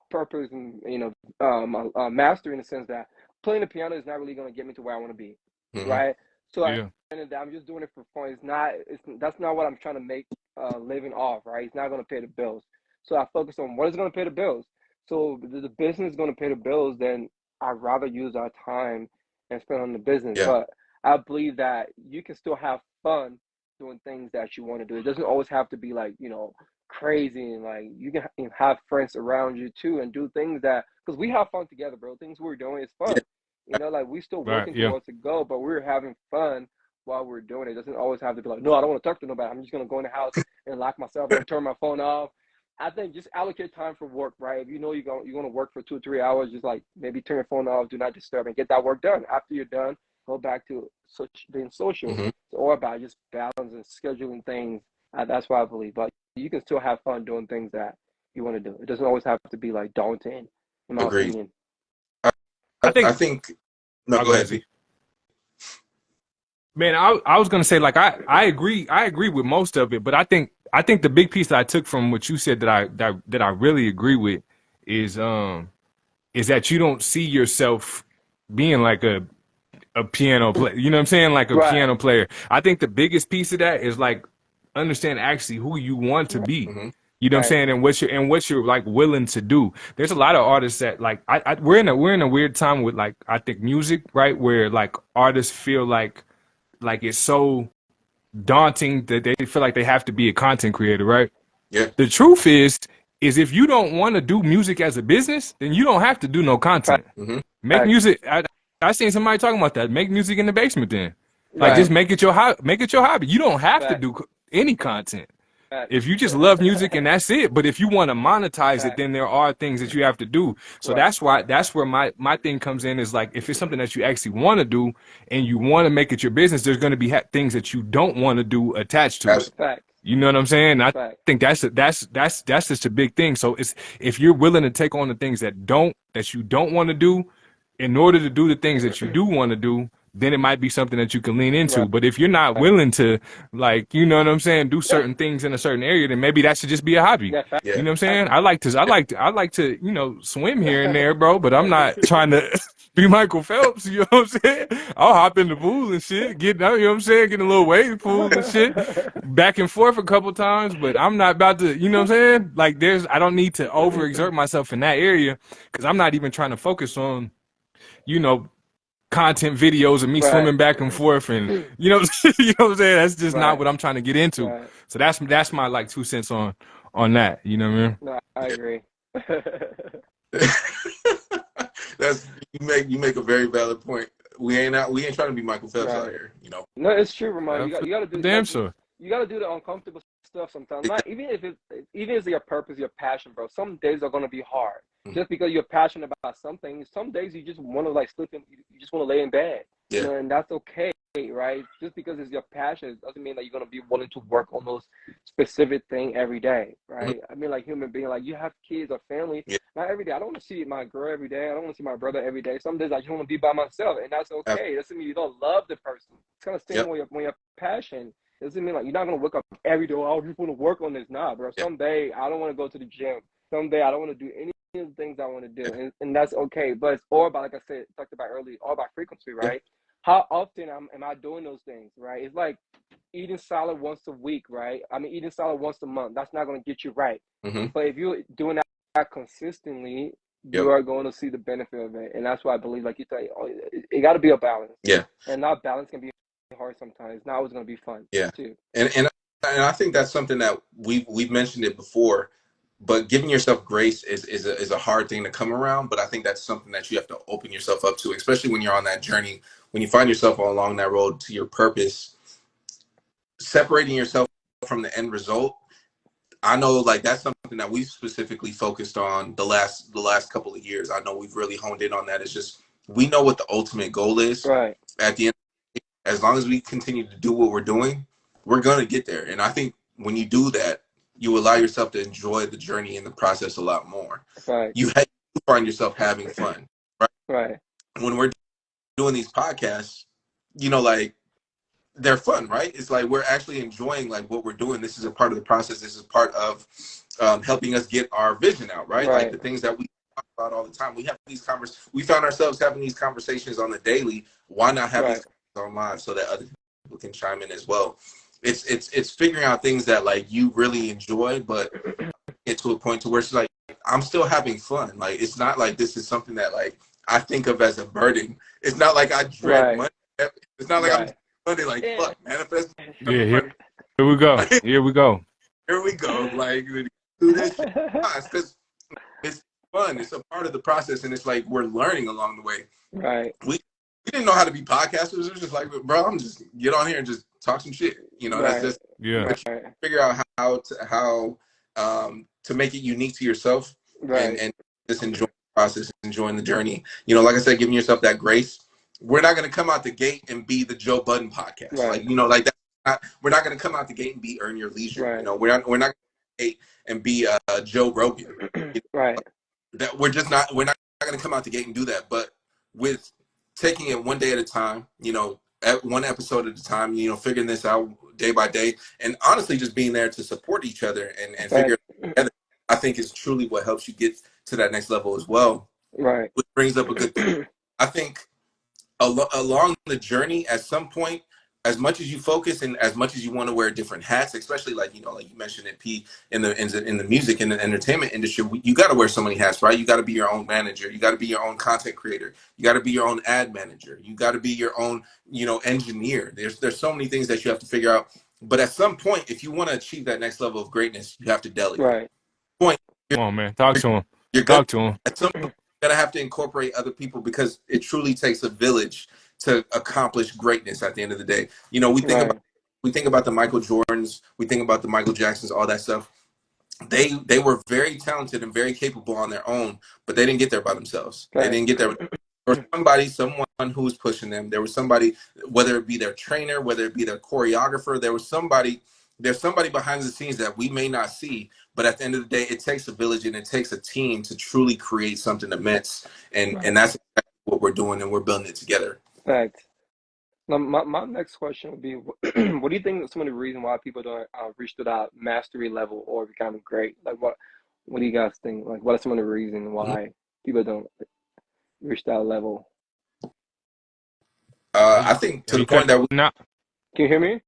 [SPEAKER 2] purpose and, mastery, in the sense that playing the piano is not really going to get me to where I want to be,
[SPEAKER 1] Mm-hmm.
[SPEAKER 2] right? So at
[SPEAKER 3] Yeah.
[SPEAKER 2] the end of the day, I'm just doing it for fun. That's not what I'm trying to make a living off, right? It's not going to pay the bills. So I focus on what is going to pay the bills. So if the business is going to pay the bills, then I'd rather use our time and spend on the business.
[SPEAKER 1] Yeah.
[SPEAKER 2] But I believe that you can still have fun doing things that you want to do. It doesn't always have to be, like, crazy, and, like, you can have friends around you too and do things that, because we have fun together, bro. Things we're doing is fun. Like, we still
[SPEAKER 3] Right.
[SPEAKER 2] working
[SPEAKER 3] Yeah.
[SPEAKER 2] towards a goal, but we're having fun while we're doing it. It doesn't always have to be like, no, I don't want to talk to nobody. I'm just gonna go in the house and lock myself and turn my phone off. I think just allocate time for work, right? If you know you're gonna work for 2 or 3 hours, just, like, maybe turn your phone off, do not disturb, and get that work done. After you're done, go back to being social.
[SPEAKER 1] Mm-hmm.
[SPEAKER 2] It's all about just balance and scheduling things. That's what I believe. But you can still have fun doing things that you want to do. It doesn't always have to be, like, daunting, in my
[SPEAKER 1] Agreed.
[SPEAKER 2] opinion.
[SPEAKER 3] I
[SPEAKER 1] I
[SPEAKER 3] think.
[SPEAKER 1] think. No,
[SPEAKER 3] I'll
[SPEAKER 1] go
[SPEAKER 3] go
[SPEAKER 1] ahead,
[SPEAKER 3] ahead.
[SPEAKER 1] Z.
[SPEAKER 3] Man, I was gonna say like I agree with most of it, but I think the big piece that I took from what you said that I really agree with is that you don't see yourself being like a piano player. You know what I'm saying? Like a
[SPEAKER 2] Right.
[SPEAKER 3] piano player. I think the biggest piece of that is like understand actually who you want to be.
[SPEAKER 1] Mm-hmm.
[SPEAKER 3] You know what I'm
[SPEAKER 2] Right.
[SPEAKER 3] saying? And what you're like willing to do. There's a lot of artists that like we're in a weird time with like I think music, right? Where like artists feel like it's so daunting that they feel like they have to be a content creator, right?
[SPEAKER 1] Yeah.
[SPEAKER 3] The truth is if you don't want to do music as a business, then you don't have to do no content.
[SPEAKER 1] Mm-hmm.
[SPEAKER 3] Make music. I seen somebody talking about that. Make music in the basement then. Like
[SPEAKER 2] Right.
[SPEAKER 3] just make it your hobby. Make it your hobby. You don't have to
[SPEAKER 2] Fact.
[SPEAKER 3] do any content.
[SPEAKER 2] Fact.
[SPEAKER 3] If you just love music and that's it. But if you want to monetize it,
[SPEAKER 2] Fact.
[SPEAKER 3] then there are things that you have to do. So
[SPEAKER 2] Right.
[SPEAKER 3] that's where my thing comes in is like if it's something that you actually want to do and you want to make it your business, there's going to be things that you don't want to do attached to it.
[SPEAKER 1] Absolutely.
[SPEAKER 2] Fact.
[SPEAKER 3] You know what I'm saying? I
[SPEAKER 2] Fact.
[SPEAKER 3] think that's just a big thing. So it's if you're willing to take on the things that you don't want to do in order to do the things that you do want to do, then it might be something that you can lean into.
[SPEAKER 2] Right.
[SPEAKER 3] But if you're not willing to, like, you know what I'm saying, do certain things in a certain area, then maybe that should just be a hobby.
[SPEAKER 2] Yeah. Fact.
[SPEAKER 3] You
[SPEAKER 1] Yeah.
[SPEAKER 3] know what I'm saying? I like to, you know, swim here and there, bro. But I'm not trying to be Michael Phelps. You know what I'm saying? I'll hop in the pool and shit, get out. You know what I'm saying? Get in a little wave pool and shit, back and forth a couple times. But I'm not about to, you know what I'm saying? Like, I don't need to overexert myself in that area because I'm not even trying to focus on, you know, content videos of me
[SPEAKER 2] Right.
[SPEAKER 3] swimming back and forth and you know you know what I'm saying? That's just not
[SPEAKER 2] Right.
[SPEAKER 3] what I'm trying to get into.
[SPEAKER 2] Right.
[SPEAKER 3] So that's my like 2 cents on that. You know what I mean?
[SPEAKER 2] No, I
[SPEAKER 1] Yeah.
[SPEAKER 2] agree.
[SPEAKER 1] That's you make a very valid point. We ain't trying to be Michael Phelps out
[SPEAKER 2] Right.
[SPEAKER 1] here, you know.
[SPEAKER 2] No, it's true, Ramon. You got to do
[SPEAKER 3] Damn
[SPEAKER 2] like
[SPEAKER 3] sure.
[SPEAKER 2] you got to do the uncomfortable stuff sometimes. Not even if it's your purpose, your passion, bro. Some days are gonna be hard.
[SPEAKER 1] Mhm.
[SPEAKER 2] Just because you're passionate about something, some days you just want to like slip in. You just want to lay in bed.
[SPEAKER 1] Yeah.
[SPEAKER 2] You know, and that's okay, right? Just because it's your passion doesn't mean that you're gonna be willing to work on those specific thing every day, right?
[SPEAKER 1] Mhm.
[SPEAKER 2] I mean, like human being, like you have kids or family.
[SPEAKER 1] Yeah.
[SPEAKER 2] Not every day. I don't want to see my girl every day. I don't want to see my brother every day. Some days I just want to be by myself, and that's okay. Doesn't mean you don't love the person. It's kind of staying
[SPEAKER 1] Yep.
[SPEAKER 2] when your passion. Doesn't mean like you're not gonna wake up every day. Oh, I just want to work on this. Nah, bro.
[SPEAKER 1] Yeah.
[SPEAKER 2] Someday I don't want to go to the gym. Someday I don't want to do any of the things I want to do, and that's okay. But it's all about, like I said, talked about earlier, all about frequency, right?
[SPEAKER 1] Yeah.
[SPEAKER 2] How often am I doing those things, right? It's like eating salad once a week, right? I mean, eating salad once a month. That's not gonna get you right.
[SPEAKER 1] Mm-hmm.
[SPEAKER 2] But if you're doing that consistently,
[SPEAKER 1] Yep.
[SPEAKER 2] you are going to see the benefit of it, and that's why I believe, like you say, it got to be a balance.
[SPEAKER 1] Yeah.
[SPEAKER 2] And that balance can be hard sometimes. It's not always going to be fun.
[SPEAKER 1] Yeah.
[SPEAKER 2] Too.
[SPEAKER 1] And I think that's something that we've mentioned it before, but giving yourself grace is a hard thing to come around. But I think that's something that you have to open yourself up to, especially when you're on that journey, when you find yourself along that road to your purpose, separating yourself from the end result. I know like that's something that we've specifically focused on the last couple of years. I know we've really honed in on that. It's just we know what the ultimate goal is.
[SPEAKER 2] Right.
[SPEAKER 1] At the end, as long as we continue to do what we're doing, we're gonna get there. And I think when you do that, you allow yourself to enjoy the journey and the process a lot more.
[SPEAKER 2] Right.
[SPEAKER 1] You find yourself having fun, right?
[SPEAKER 2] Right.
[SPEAKER 1] When we're doing these podcasts, you know, like they're fun, right? It's like we're actually enjoying like what we're doing. This is a part of the process. This is part of helping us get our vision out, right? Like the things that we talk about all the time. We have these we found ourselves having these conversations on the daily. Why not have these on live so that other people can chime in as well? It's figuring out things that like you really enjoy, but get to a point to where it's like I'm still having fun. Like it's not like this is something that like I think of as a burden. It's not like I dread money. It's not like I'm Monday, like fuck, manifest.
[SPEAKER 3] Yeah, here we go. Here we go.
[SPEAKER 1] Here we go. Like do this because it's fun. It's a part of the process, and it's like we're learning along the way.
[SPEAKER 2] Right.
[SPEAKER 1] We didn't know how to be podcasters. It was just like, bro, I'm just get on here and just talk some shit. You know, that's just figure out how to make it unique to yourself, and just enjoy the process, enjoying the journey. You know, like I said, giving yourself that grace. We're not going to come out the gate and be the Joe Budden podcast. Like, you know, like that. We're not going to come out the gate and be Earn Your Leisure. You know, we're not going to gate and be Joe Rogan. You know? That we're not going to come out the gate and do that. But with taking it one day at a time, you know, at one episode at a time, you know, figuring this out day by day, and honestly just being there to support each other and figure it out together, I think is truly what helps you get to that next level as well.
[SPEAKER 2] Right.
[SPEAKER 1] Which brings up a good point. I think along the journey, at some point, as much as you focus and as much as you want to wear different hats, especially like, you know, like you mentioned it, P, in the music and the entertainment industry, you got to wear so many hats, right? You got to be your own manager, you got to be your own content creator, you got to be your own ad manager, you got to be your own, you know, engineer. There's so many things that you have to figure out. But at some point, if you want to achieve that next level of greatness, you have to delegate.
[SPEAKER 2] Right.
[SPEAKER 1] Point.
[SPEAKER 3] Come on, man. Talk to him.
[SPEAKER 1] You're
[SPEAKER 3] Talk to him.
[SPEAKER 1] At some point, you're gonna have to incorporate other people because it truly takes a village to accomplish greatness. At the end of the day, you know, we think about the Michael Jordans, we think about the Michael Jacksons, all that stuff. They were very talented and very capable on their own, but they didn't get there by themselves. They didn't get there. There was someone who was pushing them. There was somebody, whether it be their trainer, whether it be their choreographer, there's somebody behind the scenes that we may not see, but at the end of the day, it takes a village and it takes a team to truly create something immense. And that's exactly what we're doing, and we're building it together.
[SPEAKER 2] Fact. Now, my next question would be, what do you think some of the reason why people don't reach to that mastery level or become great? Like, what do you guys think? Like, what are some of the reasons why people don't reach that level?
[SPEAKER 1] I think to the point that
[SPEAKER 2] can you hear me?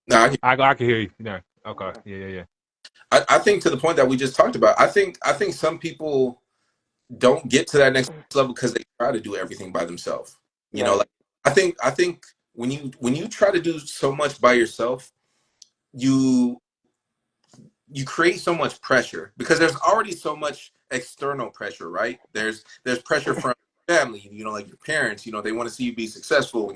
[SPEAKER 1] No,
[SPEAKER 3] I can hear you. Yeah. Okay. Yeah.
[SPEAKER 1] I think to the point that we just talked about. I think some people don't get to that next level because they try to do everything by themselves. You know, like I think when you try to do so much by yourself, you create so much pressure because there's already so much external pressure, right? There's pressure from family, you know, like your parents, you know, they want to see you be successful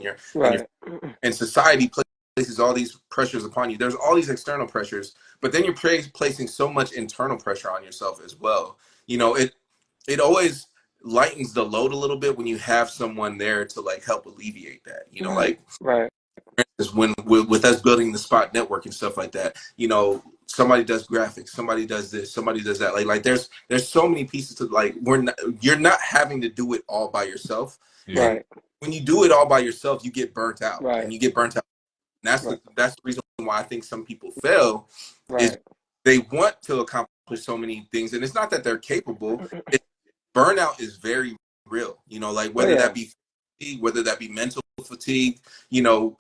[SPEAKER 1] and society places all these pressures upon you. There's all these external pressures, but then you're placing so much internal pressure on yourself as well. You know, it always lightens the load a little bit when you have someone there to like help alleviate that. You know, like for instance, when with us building the Spot Network and stuff like that, you know, somebody does graphics, somebody does this, somebody does that. Like there's so many pieces to like you're not having to do it all by yourself.
[SPEAKER 2] Right.
[SPEAKER 1] When you do it all by yourself, you get burnt out, and you get burnt out. And that's the reason why I think some people fail is they want to accomplish so many things, and it's not that they're capable. Burnout is very real, you know, like whether that be fatigue, whether that be mental fatigue, you know,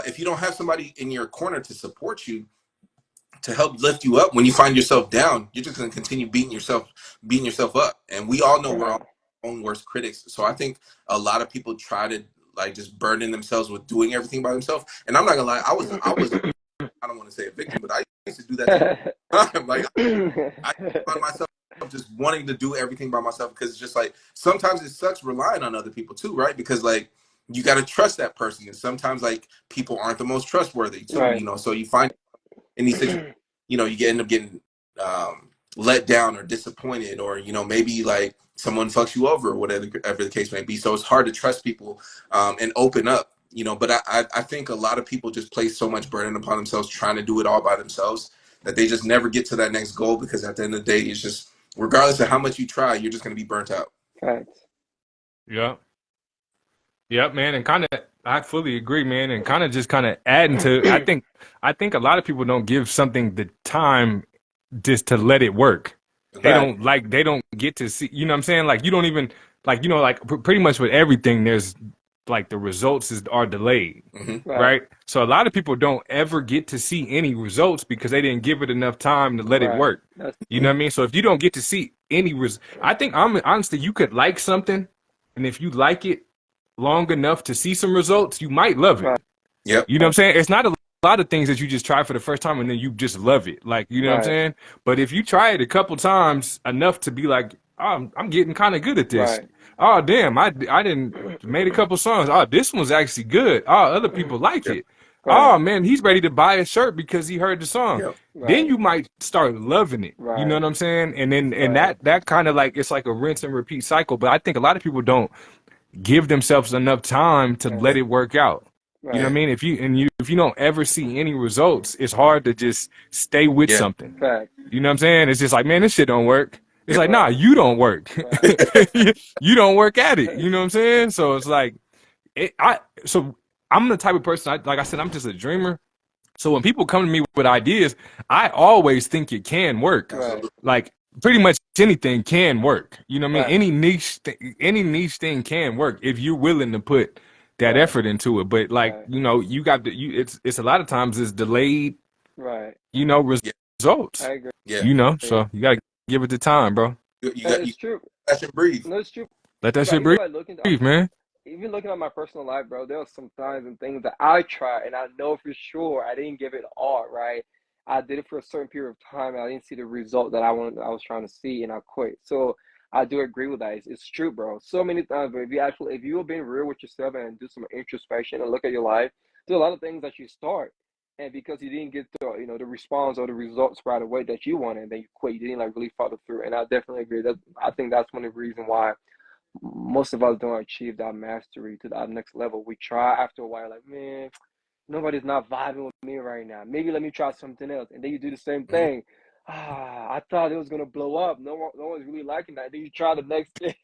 [SPEAKER 1] if you don't have somebody in your corner to support you, to help lift you up when you find yourself down, you're just going to continue beating yourself up. And we all know we're our own worst critics. So I think a lot of people try to like just burden themselves with doing everything by themselves. And I'm not gonna lie, I was I don't want to say a victim, but I used to do that time. Like I find myself just wanting to do everything by myself because it's just like sometimes it sucks relying on other people too, right? Because like you got to trust that person, and sometimes like people aren't the most trustworthy too, you know. So you find in these situations, you know, you end up getting let down or disappointed, or you know, maybe like someone fucks you over or whatever the case may be. So it's hard to trust people and open up, you know. But I think a lot of people just place so much burden upon themselves trying to do it all by themselves that they just never get to that next goal, because at the end of the day, it's just, regardless of how much you try, you're just going to be burnt out.
[SPEAKER 3] Yep, man. And I fully agree, man. And kind of adding to, I think a lot of people don't give something the time just to let it work. They don't get to see, you know what I'm saying? Like, you don't even, like, you know, like pretty much with everything, there's like the results are delayed, right? So a lot of people don't ever get to see any results because they didn't give it enough time to let it work. You know what I mean? So if you don't get to see any I think honestly, you could like something, and if you like it long enough to see some results, you might love it.
[SPEAKER 1] Yep.
[SPEAKER 3] You know what I'm saying? It's not a lot of things that you just try for the first time and then you just love it. Like, you know what I'm saying? But if you try it a couple times enough to be like, oh, I'm getting kind of good at this. Oh, damn, I didn't made a couple songs. Oh, this one's actually good. Oh, other people like it. Oh, man, he's ready to buy a shirt because he heard the song. Then you might start loving it. You know what I'm saying? And then and that kind of like, it's like a rinse and repeat cycle. But I think a lot of people don't give themselves enough time to let it work out. You know what I mean? If you don't ever see any results, it's hard to just stay with something. You know what I'm saying? It's just like, man, this shit don't work. It's like, nah, you don't work. You don't work at it. You know what I'm saying? So it's like, I I'm the type of person, like I said, I'm just a dreamer. So when people come to me with ideas, I always think it can work.
[SPEAKER 2] Right.
[SPEAKER 3] Like pretty much anything can work. You know what I mean?
[SPEAKER 2] Right.
[SPEAKER 3] Any niche thing can work if you're willing to put that
[SPEAKER 2] Right.
[SPEAKER 3] effort into it. But like,
[SPEAKER 2] Right.
[SPEAKER 3] you know, you got to it's a lot of times it's delayed,
[SPEAKER 2] Right.
[SPEAKER 3] you know,
[SPEAKER 1] Yeah.
[SPEAKER 3] results.
[SPEAKER 2] I agree.
[SPEAKER 1] Yeah.
[SPEAKER 3] You know, so you gotta give it the time, bro.
[SPEAKER 1] You
[SPEAKER 2] And
[SPEAKER 1] got you
[SPEAKER 2] it's true.
[SPEAKER 1] catch and breathe.
[SPEAKER 2] No, it's true.
[SPEAKER 3] Let that
[SPEAKER 2] Right.
[SPEAKER 3] shit
[SPEAKER 2] Even
[SPEAKER 3] breathe,
[SPEAKER 2] like looking,
[SPEAKER 3] man.
[SPEAKER 2] even looking at my personal life, bro, there are some times and things that I try, and I know for sure I didn't give it all, right? I did it for a certain period of time, and I didn't see the result that I was trying to see, and I quit. So I do agree with that. It's true, bro. So many times, but if you have been real with yourself and do some introspection and look at your life, there's a lot of things that you start, and because you didn't get the the response or the results right away that you wanted, then you quit. You didn't like really follow through, and I definitely agree. That I think that's one of the reasons why most of us don't achieve that mastery to that next level. We try after a while, like, man, nobody's not vibing with me right now. Maybe let me try something else. And then you do the same
[SPEAKER 1] Hmm.
[SPEAKER 2] thing. I thought it was gonna blow up. No one's really liking that. Then you try the next thing.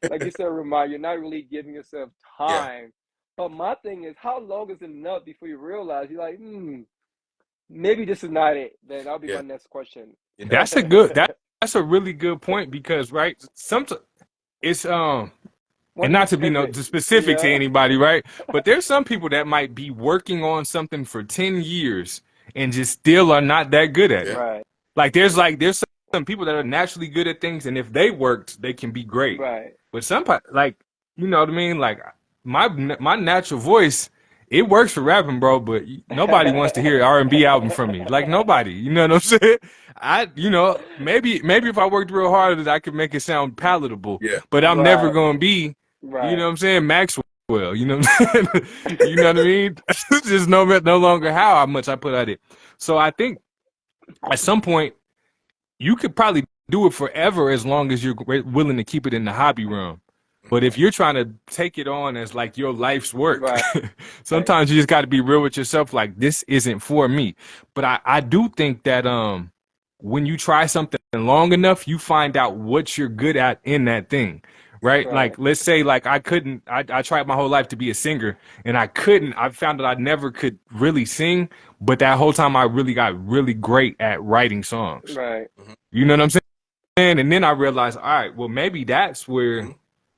[SPEAKER 2] Like you said, Ramond, you're not really giving yourself
[SPEAKER 1] Yeah.
[SPEAKER 2] time. But my thing is, how long is enough before you realize you're like, maybe this is not it? Then that'll be
[SPEAKER 1] Yeah.
[SPEAKER 2] my next question.
[SPEAKER 1] Yeah.
[SPEAKER 3] That's a good that's a really good point because right, sometimes it's and
[SPEAKER 2] Once you
[SPEAKER 3] not to be no
[SPEAKER 2] pivot,
[SPEAKER 3] specific to
[SPEAKER 2] yeah,
[SPEAKER 3] anybody, right? But there's some people that might be working on something for 10 years and just still are not that good at
[SPEAKER 1] Yeah.
[SPEAKER 3] it.
[SPEAKER 2] right,
[SPEAKER 3] There's some people that are naturally good at things, and if they worked, they can be great.
[SPEAKER 2] right.
[SPEAKER 3] But like, you know what I mean? Like my natural voice, it works for rapping, bro. But nobody wants to hear R&B album from me. Like nobody. You know what I'm saying? Maybe if I worked real hard at it, I could make it sound palatable.
[SPEAKER 1] Yeah.
[SPEAKER 3] But I'm never
[SPEAKER 2] Right,
[SPEAKER 3] gonna be, you
[SPEAKER 2] right,
[SPEAKER 3] know what I'm saying, Maxwell. You know what I'm saying? You know what I mean? It's just no longer how much I put at it. So I think at some point you could probably do it forever as long as you're willing to keep it in the hobby realm. But if you're trying to take it on as like your life's work,
[SPEAKER 2] right,
[SPEAKER 3] sometimes you just got to be real with yourself. Like this isn't for me. But I do think that when you try something long enough, you find out what you're good at in that thing. Right?
[SPEAKER 2] right,
[SPEAKER 3] Like let's say like I tried my whole life to be a singer and I found that I never could really sing, but that whole time I really got really great at writing songs.
[SPEAKER 2] right,
[SPEAKER 1] Hmm.
[SPEAKER 3] You know what I'm saying? And then I realized, all right, well, maybe that's where
[SPEAKER 1] Hmm.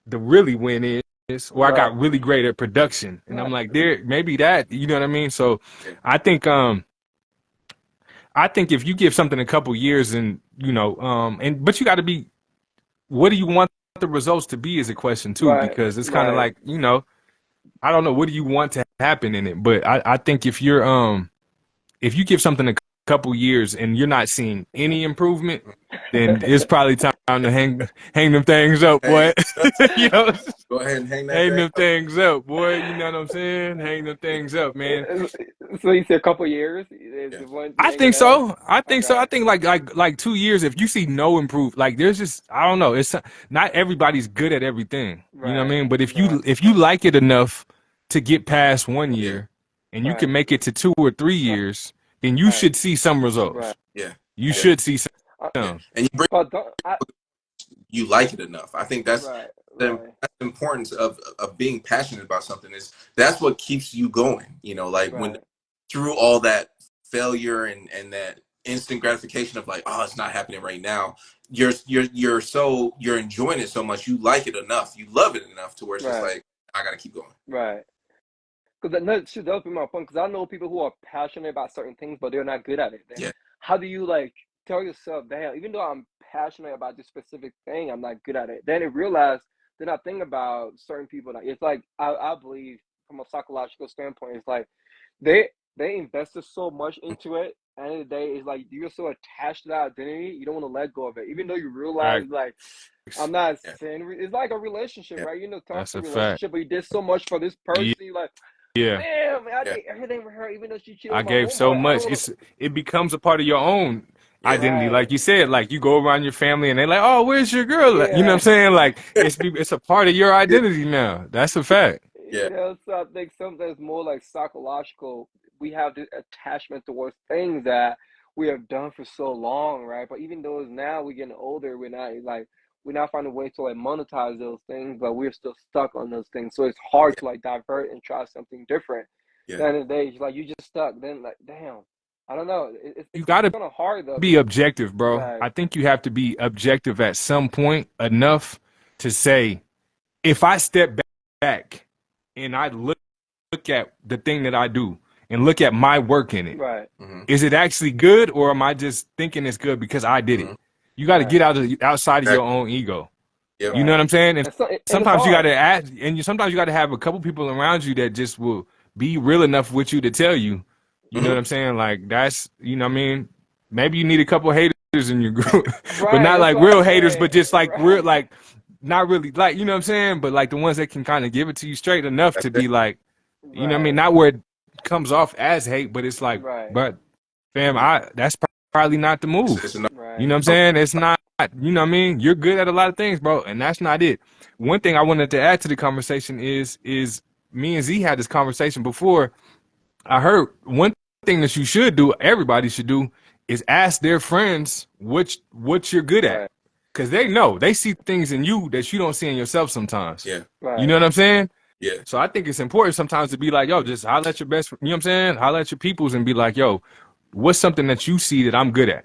[SPEAKER 3] the really win is, where I
[SPEAKER 2] right,
[SPEAKER 3] got really great at production. And I'm
[SPEAKER 2] right,
[SPEAKER 3] like, there, maybe that, you know what I mean? So
[SPEAKER 1] Yeah.
[SPEAKER 3] I think, I think if you give something a couple years and, but you got to be, what do you want the results to be is a question too,
[SPEAKER 2] right,
[SPEAKER 3] because it's kind of
[SPEAKER 2] right,
[SPEAKER 3] like, I don't know, what do you want to happen in it? But I think if you give something a couple years and you're not seeing any improvement, then it's probably time to hang them things up,
[SPEAKER 1] Hang
[SPEAKER 3] boy.
[SPEAKER 1] it up.
[SPEAKER 3] you know,
[SPEAKER 1] Go ahead and hang that
[SPEAKER 3] hang
[SPEAKER 1] thing
[SPEAKER 3] them
[SPEAKER 1] up.
[SPEAKER 3] things up, boy. You know what I'm saying? Hang them
[SPEAKER 1] Yeah.
[SPEAKER 3] things up, man.
[SPEAKER 2] So you said a couple years is
[SPEAKER 1] Yeah.
[SPEAKER 2] the one
[SPEAKER 3] I
[SPEAKER 2] hang it
[SPEAKER 3] think
[SPEAKER 2] up.
[SPEAKER 3] so. I think so.
[SPEAKER 2] Okay,
[SPEAKER 3] I think like 2 years. If you see no improve, like there's just I don't know. It's not everybody's good at everything. You know what I
[SPEAKER 2] right,
[SPEAKER 3] mean? But
[SPEAKER 2] right,
[SPEAKER 3] if you like it enough to get past one
[SPEAKER 1] Yeah.
[SPEAKER 3] year, and you
[SPEAKER 2] right,
[SPEAKER 3] can make it to 2 or 3 years, then you
[SPEAKER 2] right,
[SPEAKER 3] should see some
[SPEAKER 2] right.
[SPEAKER 3] results.
[SPEAKER 1] Yeah.
[SPEAKER 3] You
[SPEAKER 1] Yeah.
[SPEAKER 3] should see
[SPEAKER 2] Uh,
[SPEAKER 1] Yeah.
[SPEAKER 3] some.
[SPEAKER 1] And you bring
[SPEAKER 2] but don't I?
[SPEAKER 1] you like it enough. I think
[SPEAKER 2] Right, right,
[SPEAKER 1] that's the importance of being passionate about something is that's what keeps you going. You know, like when
[SPEAKER 2] right,
[SPEAKER 1] through all that failure and that instant gratification of like, oh, it's not happening right now. You're enjoying it so much. You like it enough. You love it enough to where it's just
[SPEAKER 2] right,
[SPEAKER 1] like I gotta keep going.
[SPEAKER 2] right. Because that should be my point. Because I know people who are passionate about certain things, but they're not good at it. Then
[SPEAKER 1] Yeah.
[SPEAKER 2] how do you like tell yourself, damn, even though I'm passionate about this specific thing, I'm not good at it. Then you realize, then I think about certain people. That it's like I believe from a psychological standpoint, it's like they they invested so much into it. End of the day, it's like you're so attached to that identity, you don't want to let go of it, even though you realize
[SPEAKER 3] Facts.
[SPEAKER 2] like I'm not
[SPEAKER 1] Yeah.
[SPEAKER 2] saying it's like a relationship,
[SPEAKER 1] Yeah.
[SPEAKER 2] right? You know,
[SPEAKER 3] That's
[SPEAKER 2] toxic
[SPEAKER 3] a fact.
[SPEAKER 2] relationship, but you did so much for this person, you like.
[SPEAKER 3] Yeah.
[SPEAKER 2] Damn, man, I
[SPEAKER 1] Yeah.
[SPEAKER 2] did everything for her, even though she cheated
[SPEAKER 3] I
[SPEAKER 2] with my
[SPEAKER 3] gave so
[SPEAKER 2] homeboy. I don't
[SPEAKER 3] much.
[SPEAKER 2] want
[SPEAKER 3] It becomes a part of your own
[SPEAKER 1] Yeah.
[SPEAKER 3] identity.
[SPEAKER 2] Right.
[SPEAKER 3] Like you said, like you go around your family and they're like, "Oh, where's your girl at?" You know what I'm
[SPEAKER 2] Yeah.
[SPEAKER 3] saying? Like it's a part of your
[SPEAKER 1] Yeah.
[SPEAKER 3] identity now. That's a fact.
[SPEAKER 1] Yeah.
[SPEAKER 2] So I think something that's more like psychological. We have this attachment towards things that we have done for so long, right? But even though it's now we're getting older, we're not like we're not finding ways to like monetize those things, but we're still stuck on those things. So it's hard to like divert and try something different. At the end of the day, it's like you just stuck. Then like, damn, I don't know.
[SPEAKER 3] You
[SPEAKER 2] It's
[SPEAKER 3] gotta
[SPEAKER 2] kind of hard though.
[SPEAKER 3] be objective, bro.
[SPEAKER 2] Right,
[SPEAKER 3] I think you have to be objective at some point enough to say, if I step back and I look at the thing that I do and look at my work in it,
[SPEAKER 2] right,
[SPEAKER 3] is it actually good, or am I just thinking it's good because I did it? You got to get outside of your own ego.
[SPEAKER 1] Yep.
[SPEAKER 3] You know what I'm saying? And
[SPEAKER 2] and
[SPEAKER 3] sometimes you got to add, and sometimes you got to have a couple people around you that just will be real enough with you to tell you. You know what I'm saying? Like, that's, you know what I mean? Maybe you need a couple haters in your group, but not like real haters, but just like real, like, not really, like, you know what I'm saying? But like the ones that can kind of give it to you straight enough to be like, you know what I mean? Not where it comes off as hate, but it's like, but fam, that's probably not the move. You know what I'm saying? It's not, you know what I mean? You're good at a lot of things, bro, and that's not it. One thing I wanted to add to the conversation is me and Z had this conversation before. I heard one thing that you should do, everybody should do, is ask their friends what you're good at. Because they see things in you that you don't see in yourself sometimes.
[SPEAKER 1] Yeah.
[SPEAKER 3] You know what I'm saying?
[SPEAKER 1] Yeah.
[SPEAKER 3] So I think it's important sometimes to be like, yo, just holler at your best, you know what I'm saying? Holler at your peoples and be like, yo, what's something that you see that I'm good at?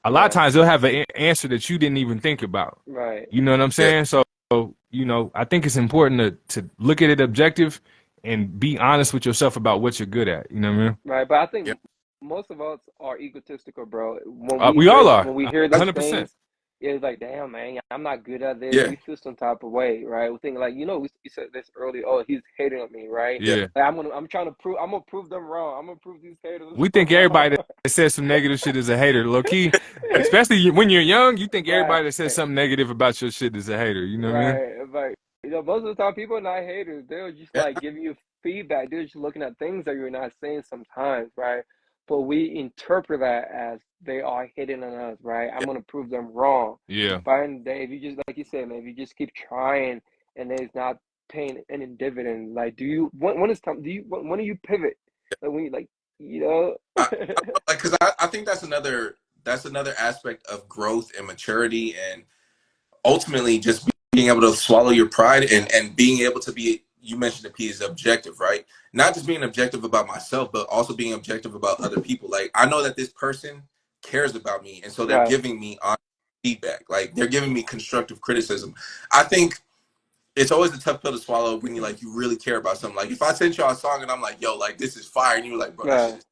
[SPEAKER 3] A lot of times they'll have an answer that you didn't even think about.
[SPEAKER 2] Right.
[SPEAKER 3] You know what I'm saying? So, you know, I think it's important to look at it objective and be honest with yourself about what you're good at. You know what I mean?
[SPEAKER 2] Right. But I think most of us are egotistical, bro.
[SPEAKER 3] We all are.
[SPEAKER 2] When we hear those
[SPEAKER 3] 100%.
[SPEAKER 2] things, it's like, damn, man, I'm not good at this.
[SPEAKER 1] Yeah.
[SPEAKER 2] We feel some type of way, right? We think like, you know, we said this earlier. Oh, he's hating on me, right?
[SPEAKER 3] Yeah.
[SPEAKER 2] Like, I'm gonna prove them wrong. I'm gonna prove these haters.
[SPEAKER 3] We think everybody that says some negative shit is a hater, low key. Especially when you're young, you think everybody that says something negative about your shit is a hater. You know what I mean?
[SPEAKER 2] Right. You know, most of the time, people are not haters. They're just like giving you feedback. They're just looking at things that you're not saying sometimes, right? But we interpret that as they are hitting on us, right? I'm gonna prove them wrong.
[SPEAKER 3] Yeah.
[SPEAKER 2] By the end of the day, if you just, like you said, man, if you just keep trying and it's not paying any dividend, like, when is time? When do you pivot? Like, when you, like, you know,
[SPEAKER 1] like, because I think that's another aspect of growth and maturity, and ultimately just being able to swallow your pride and being able to be. You mentioned the P is objective, right? Not just being objective about myself, but also being objective about other people. Like, I know that this person cares about me, and so they're giving me honest feedback. Like, they're giving me constructive criticism. I think it's always a tough pill to swallow when you really care about something. Like, if I sent y'all a song and I'm like, yo, like, this is fire, and you're like, bro, that's just,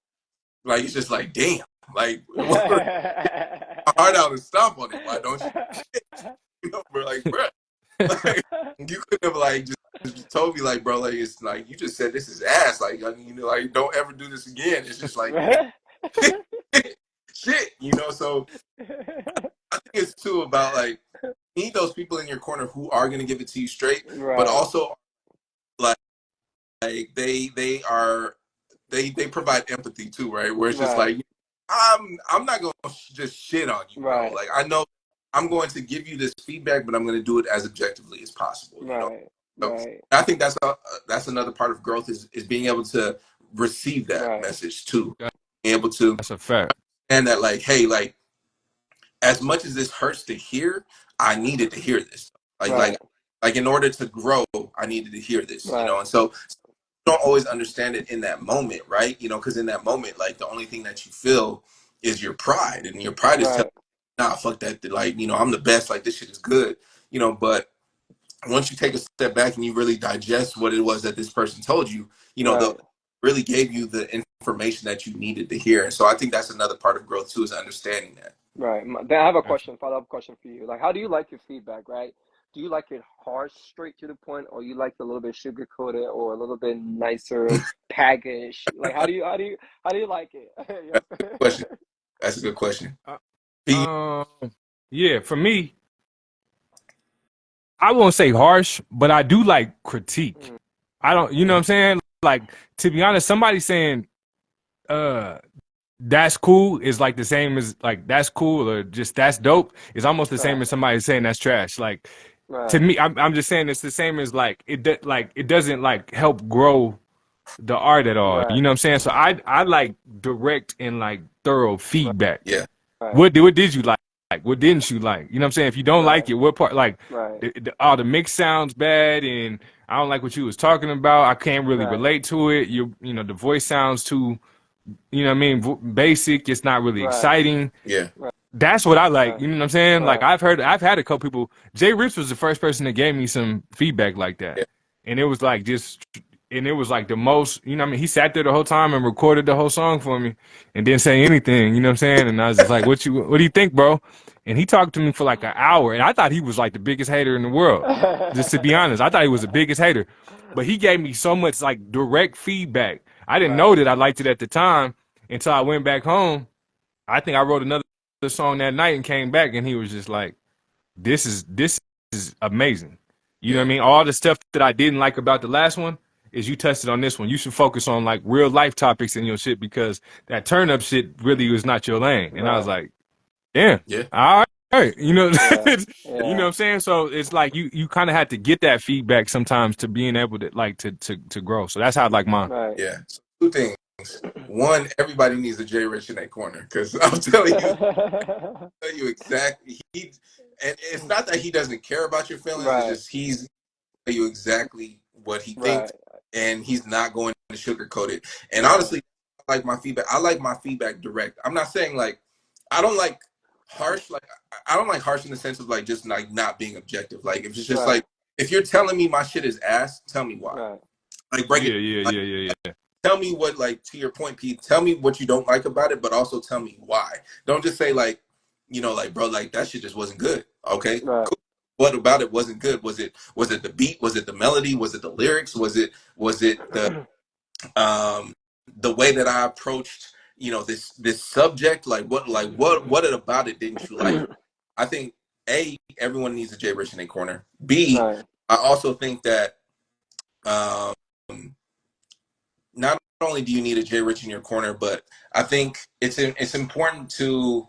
[SPEAKER 1] like, it's just like, damn, like, hard out and stomp on it. Why don't you? You know, bro, like, bro, like, you could have like just told me like, bro, like, it's like you just said this is ass. Like, I mean, you know, like, don't ever do this again. It's just like shit, you know. So I think it's too about like, you need those people in your corner who are gonna give it to you straight, but also like they provide empathy too, right? Where it's just like, I'm not gonna just shit on you, bro. Like, I know I'm going to give you this feedback, but I'm going to do it as objectively as possible. You know? So I think that's another part of growth is being able to receive that message too. Being able to,
[SPEAKER 3] that's a fact.
[SPEAKER 1] And that, like, hey, like, as much as this hurts to hear, I needed to hear this. Like in order to grow, I needed to hear this. You know, and so you don't always understand it in that moment, right? You know, because in that moment, like, the only thing that you feel is your pride, and your pride is telling, nah, fuck that. Like, you know, I'm the best. Like, this shit is good. You know, but once you take a step back and you really digest what it was that this person told you, you know, they really gave you the information that you needed to hear. And so I think that's another part of growth too, is understanding that.
[SPEAKER 2] Right. Then I have a follow-up question for you. Like, how do you like your feedback, right? Do you like it harsh, straight to the point, or you like it a little bit sugar-coated or a little bit nicer package? Like, how do you like it?
[SPEAKER 1] That's a good question. That's a good question.
[SPEAKER 3] Yeah, for me, I won't say harsh, but I do like critique. I don't, you know what I'm saying? Like, to be honest, somebody saying, that's cool is like the same as like, that's cool or just that's dope is almost the same as somebody saying that's trash. Like, to me, I'm just saying it's the same as like, it doesn't like help grow the art at all. You know what I'm saying? So I like direct and like thorough feedback.
[SPEAKER 1] Yeah.
[SPEAKER 3] What did you like? what didn't you like? You know what I'm saying? If you don't like it, what part? Like,
[SPEAKER 2] Right.
[SPEAKER 3] the mix sounds bad, and I don't like what you was talking about. I can't really
[SPEAKER 2] Right.
[SPEAKER 3] relate to it. You know, the voice sounds too, you know what I mean, basic. It's not really
[SPEAKER 2] Right.
[SPEAKER 3] exciting.
[SPEAKER 1] Yeah.
[SPEAKER 2] Right.
[SPEAKER 3] That's what I like.
[SPEAKER 2] Right.
[SPEAKER 3] You know what I'm saying? Like,
[SPEAKER 2] Right.
[SPEAKER 3] I've had a couple people. Jay Rich was the first person that gave me some feedback like that,
[SPEAKER 1] Yeah.
[SPEAKER 3] and it was like and it was like the most. You know what I mean? He sat there the whole time and recorded the whole song for me, and didn't say anything. You know what I'm saying? And I was just like, what do you think, bro? And he talked to me for like an hour, and I thought he was like the biggest hater in the world. Just to be honest, I thought he was the biggest hater, but he gave me so much like direct feedback. I didn't know
[SPEAKER 2] Right.
[SPEAKER 3] that I liked it at the time until I went back home. I think I wrote another song that night and came back, and he was just like, this is amazing. You know what I
[SPEAKER 1] Yeah.
[SPEAKER 3] mean? All the stuff that I didn't like about the last one is you touched it on this one. You should focus on like real life topics in your shit, because that turn up shit really was not your lane. And I was
[SPEAKER 2] Right.
[SPEAKER 3] like, yeah,
[SPEAKER 1] Yeah.
[SPEAKER 3] all right. You know,
[SPEAKER 2] Yeah.
[SPEAKER 3] you know what
[SPEAKER 2] Yeah.
[SPEAKER 3] I'm saying? So it's like you kind of had to get that feedback sometimes to being able to like to grow. So that's how I like mine.
[SPEAKER 2] Right.
[SPEAKER 1] Yeah. So two things. One, everybody needs a Jay Rich in that corner, because I'm telling you, tell you exactly. And it's not that he doesn't care about your feelings. It's
[SPEAKER 2] Right.
[SPEAKER 1] just he's tell you exactly what he
[SPEAKER 2] Right.
[SPEAKER 1] thinks, and he's not going to sugarcoat it. And
[SPEAKER 2] Right.
[SPEAKER 1] honestly, I like my feedback. I like my feedback direct. I'm not saying like I don't like harsh. Like I don't like harsh in the sense of like just like not being objective. Like if it's just
[SPEAKER 2] Right.
[SPEAKER 1] like if you're telling me my shit is ass, tell me why.
[SPEAKER 2] Right.
[SPEAKER 1] Like break it.
[SPEAKER 3] Yeah, yeah,
[SPEAKER 1] Like,
[SPEAKER 3] yeah, yeah, yeah.
[SPEAKER 1] tell me what, like, to your point, Pete, tell me what you don't like about it, but also tell me why. Don't just say like, like, bro, like that shit just wasn't good. Okay,
[SPEAKER 2] Right.
[SPEAKER 1] cool. What about it wasn't good? Was it the beat? Was it the melody? Was it the lyrics? Was it the way that I approached, this subject? What about it didn't you like? I think everyone needs a Jay Rich in their corner. B,
[SPEAKER 2] Right.
[SPEAKER 1] I also think that um not only do you need a Jay Rich in your corner, but I think it's important to,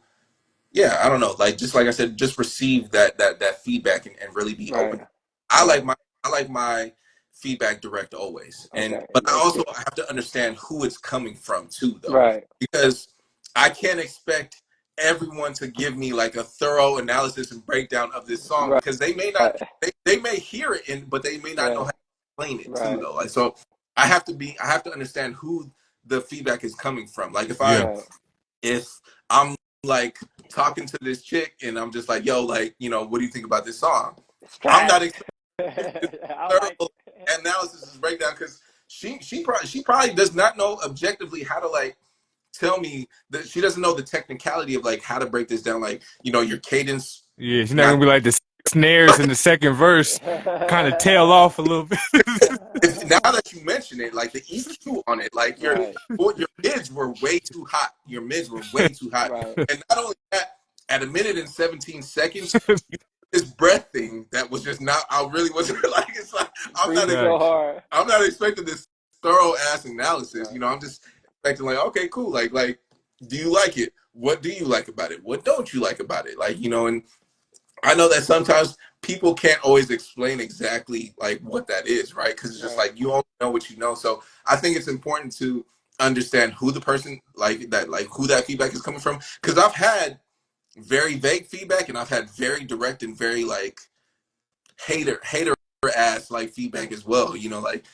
[SPEAKER 1] yeah, I don't know, like just like I said, just receive that feedback and really be
[SPEAKER 2] Right.
[SPEAKER 1] open. I
[SPEAKER 2] Right.
[SPEAKER 1] like my feedback direct always,
[SPEAKER 2] Okay.
[SPEAKER 1] but I
[SPEAKER 2] That's
[SPEAKER 1] also
[SPEAKER 2] good.
[SPEAKER 1] have to understand who it's coming from too, though,
[SPEAKER 2] Right.
[SPEAKER 1] because I can't expect everyone to give me like a thorough analysis and breakdown of this song,
[SPEAKER 2] Right.
[SPEAKER 1] because they may not, they may hear it but they may not know
[SPEAKER 2] Yeah.
[SPEAKER 1] how to explain it too,
[SPEAKER 2] Right.
[SPEAKER 1] though. Like, so I have to understand who the feedback is coming from. Like
[SPEAKER 3] Yeah.
[SPEAKER 2] Right.
[SPEAKER 1] if I'm like talking to this chick and I'm just like, yo, like, what do you think about this song?
[SPEAKER 2] It's
[SPEAKER 1] I'm
[SPEAKER 2] trash.
[SPEAKER 1] not expecting this
[SPEAKER 2] I like
[SPEAKER 1] thorough
[SPEAKER 2] it.
[SPEAKER 1] analysis and breakdown, because she probably does not know objectively how to like tell me that. She doesn't know the technicality of like how to break this down, like, your cadence.
[SPEAKER 3] Yeah, she's not
[SPEAKER 1] Not
[SPEAKER 3] gonna be like the snares in the second verse kind of tail off a little bit.
[SPEAKER 1] now that you mention it, like the EQ on it, like
[SPEAKER 2] Right.
[SPEAKER 1] your mids were way too hot. Your mids were way too hot.
[SPEAKER 2] Right.
[SPEAKER 1] And not only that, at a minute and 17 seconds, this breath thing that was just not. I really wasn't like. It's like
[SPEAKER 2] Breathing so hard.
[SPEAKER 1] I'm not expecting this thorough ass analysis.
[SPEAKER 2] Right.
[SPEAKER 1] I'm just expecting like, okay, cool. Like, do you like it? What do you like about it? What don't you like about it? Like, and I know that sometimes people can't always explain exactly like what that is, right? Because it's just
[SPEAKER 2] Right.
[SPEAKER 1] like you only know what you know. So I think it's important to understand who the person like who that feedback is coming from. Because I've had very vague feedback, and I've had very direct and very like hater ass like feedback as well. Like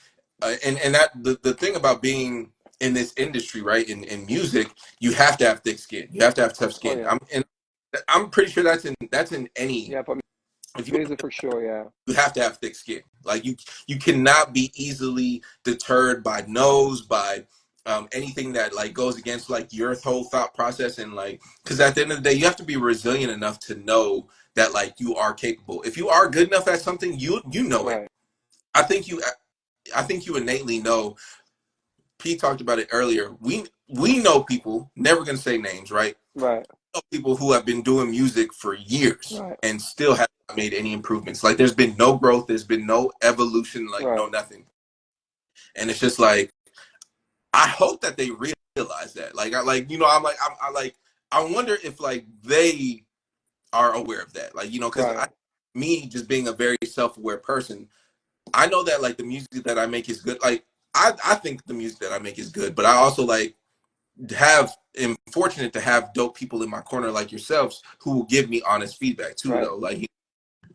[SPEAKER 1] and that the thing about being in this industry, right? In music, you have to have thick skin. You have to have tough
[SPEAKER 2] Oh
[SPEAKER 1] skin.
[SPEAKER 2] yeah.
[SPEAKER 1] I'm pretty sure that's in any.
[SPEAKER 2] Yeah, but
[SPEAKER 1] If you
[SPEAKER 2] music for sure, yeah.
[SPEAKER 1] you have to have thick skin. Like you cannot be easily deterred by no's, by anything that like goes against like your whole thought process, and like, because at the end of the day, you have to be resilient enough to know that like you are capable. If you are good enough at something, you know it.
[SPEAKER 2] Right.
[SPEAKER 1] I think you innately know. Pete talked about it earlier. We know people. Never gonna say names, right?
[SPEAKER 2] Right.
[SPEAKER 1] Know people who have been doing music for years
[SPEAKER 2] Right.
[SPEAKER 1] and still haven't made any improvements. Like there's been no growth, there's been no evolution, like no
[SPEAKER 2] Right.
[SPEAKER 1] nothing. And it's just like I hope that they realize that. Like I wonder if like they are aware of that. Like, because
[SPEAKER 2] Right.
[SPEAKER 1] me just being a very self-aware person, I know that like the music that I make is good. Like I think the music that I make is good, but I also like have am fortunate to have dope people in my corner like yourselves who will give me honest feedback too.
[SPEAKER 2] Right.
[SPEAKER 1] Though, like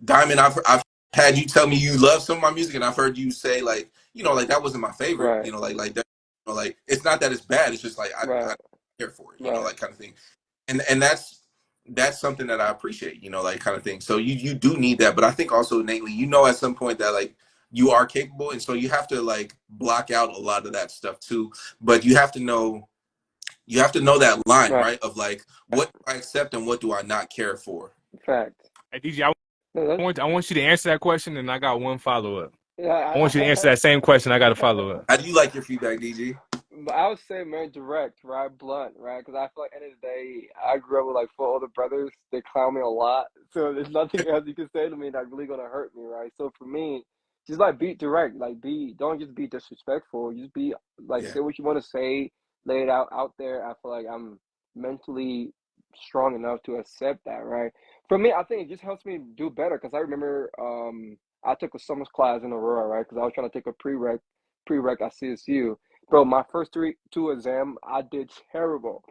[SPEAKER 1] Diamond, I've had you tell me you love some of my music, and I've heard you say like, like that wasn't my favorite.
[SPEAKER 2] Right.
[SPEAKER 1] Like that. Like it's not that it's bad. It's just like I
[SPEAKER 2] Right.
[SPEAKER 1] don't care for it.
[SPEAKER 2] Right.
[SPEAKER 1] Like kind of thing. And that's something that I appreciate. Like kind of thing. So you do need that, but I think also innately, at some point that like you are capable, and so you have to like block out a lot of that stuff too. But you have to know that line,
[SPEAKER 2] Right.
[SPEAKER 1] right? Of like, what do I accept and what do I not care for?
[SPEAKER 2] Fact.
[SPEAKER 3] Hey, DJ, I want you to answer that question, and I got one follow up.
[SPEAKER 2] Yeah,
[SPEAKER 3] I want you to answer that same question. I got a follow up.
[SPEAKER 1] How do you like your feedback, DG?
[SPEAKER 2] But I would say, man, direct, right? Blunt, right? Because I feel like at the end of the day, I grew up with like 4 older brothers. They clown me a lot. So there's nothing else you can say to me that's really going to hurt me, right? So for me, just like be direct. Like don't just be disrespectful. Just be like,
[SPEAKER 1] Yeah.
[SPEAKER 2] say what you want to say, lay it out there. I feel like I'm mentally strong enough to accept that, right? For me, I think it just helps me do better because I remember I took a summer class in Aurora, right? Because I was trying to take a prereq at CSU. Bro, my first two exam, I did terrible.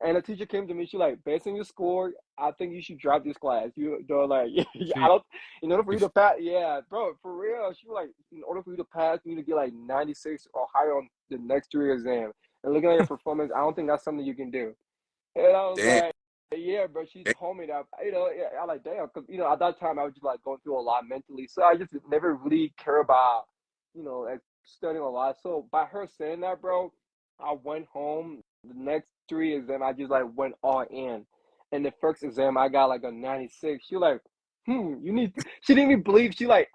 [SPEAKER 2] And the teacher came to me, she like, based on your score, I think you should drop this class. You know, like, I don't, in order for you to pass, yeah, bro, for real. She was like, in order for you to pass, you need to get like 96 or higher on the next 3 exams. And looking at your performance, I don't think that's something you can do. And I was
[SPEAKER 1] Damn.
[SPEAKER 2] like, yeah, bro, she told me that, I like, damn, because, at that time I was just like going through a lot mentally. So I just never really care about, like studying a lot. So by her saying that, bro, I went home. The next 3 exam, I just like went all in. And the first exam, I got like a 96. She like, you need. She didn't even believe. She like,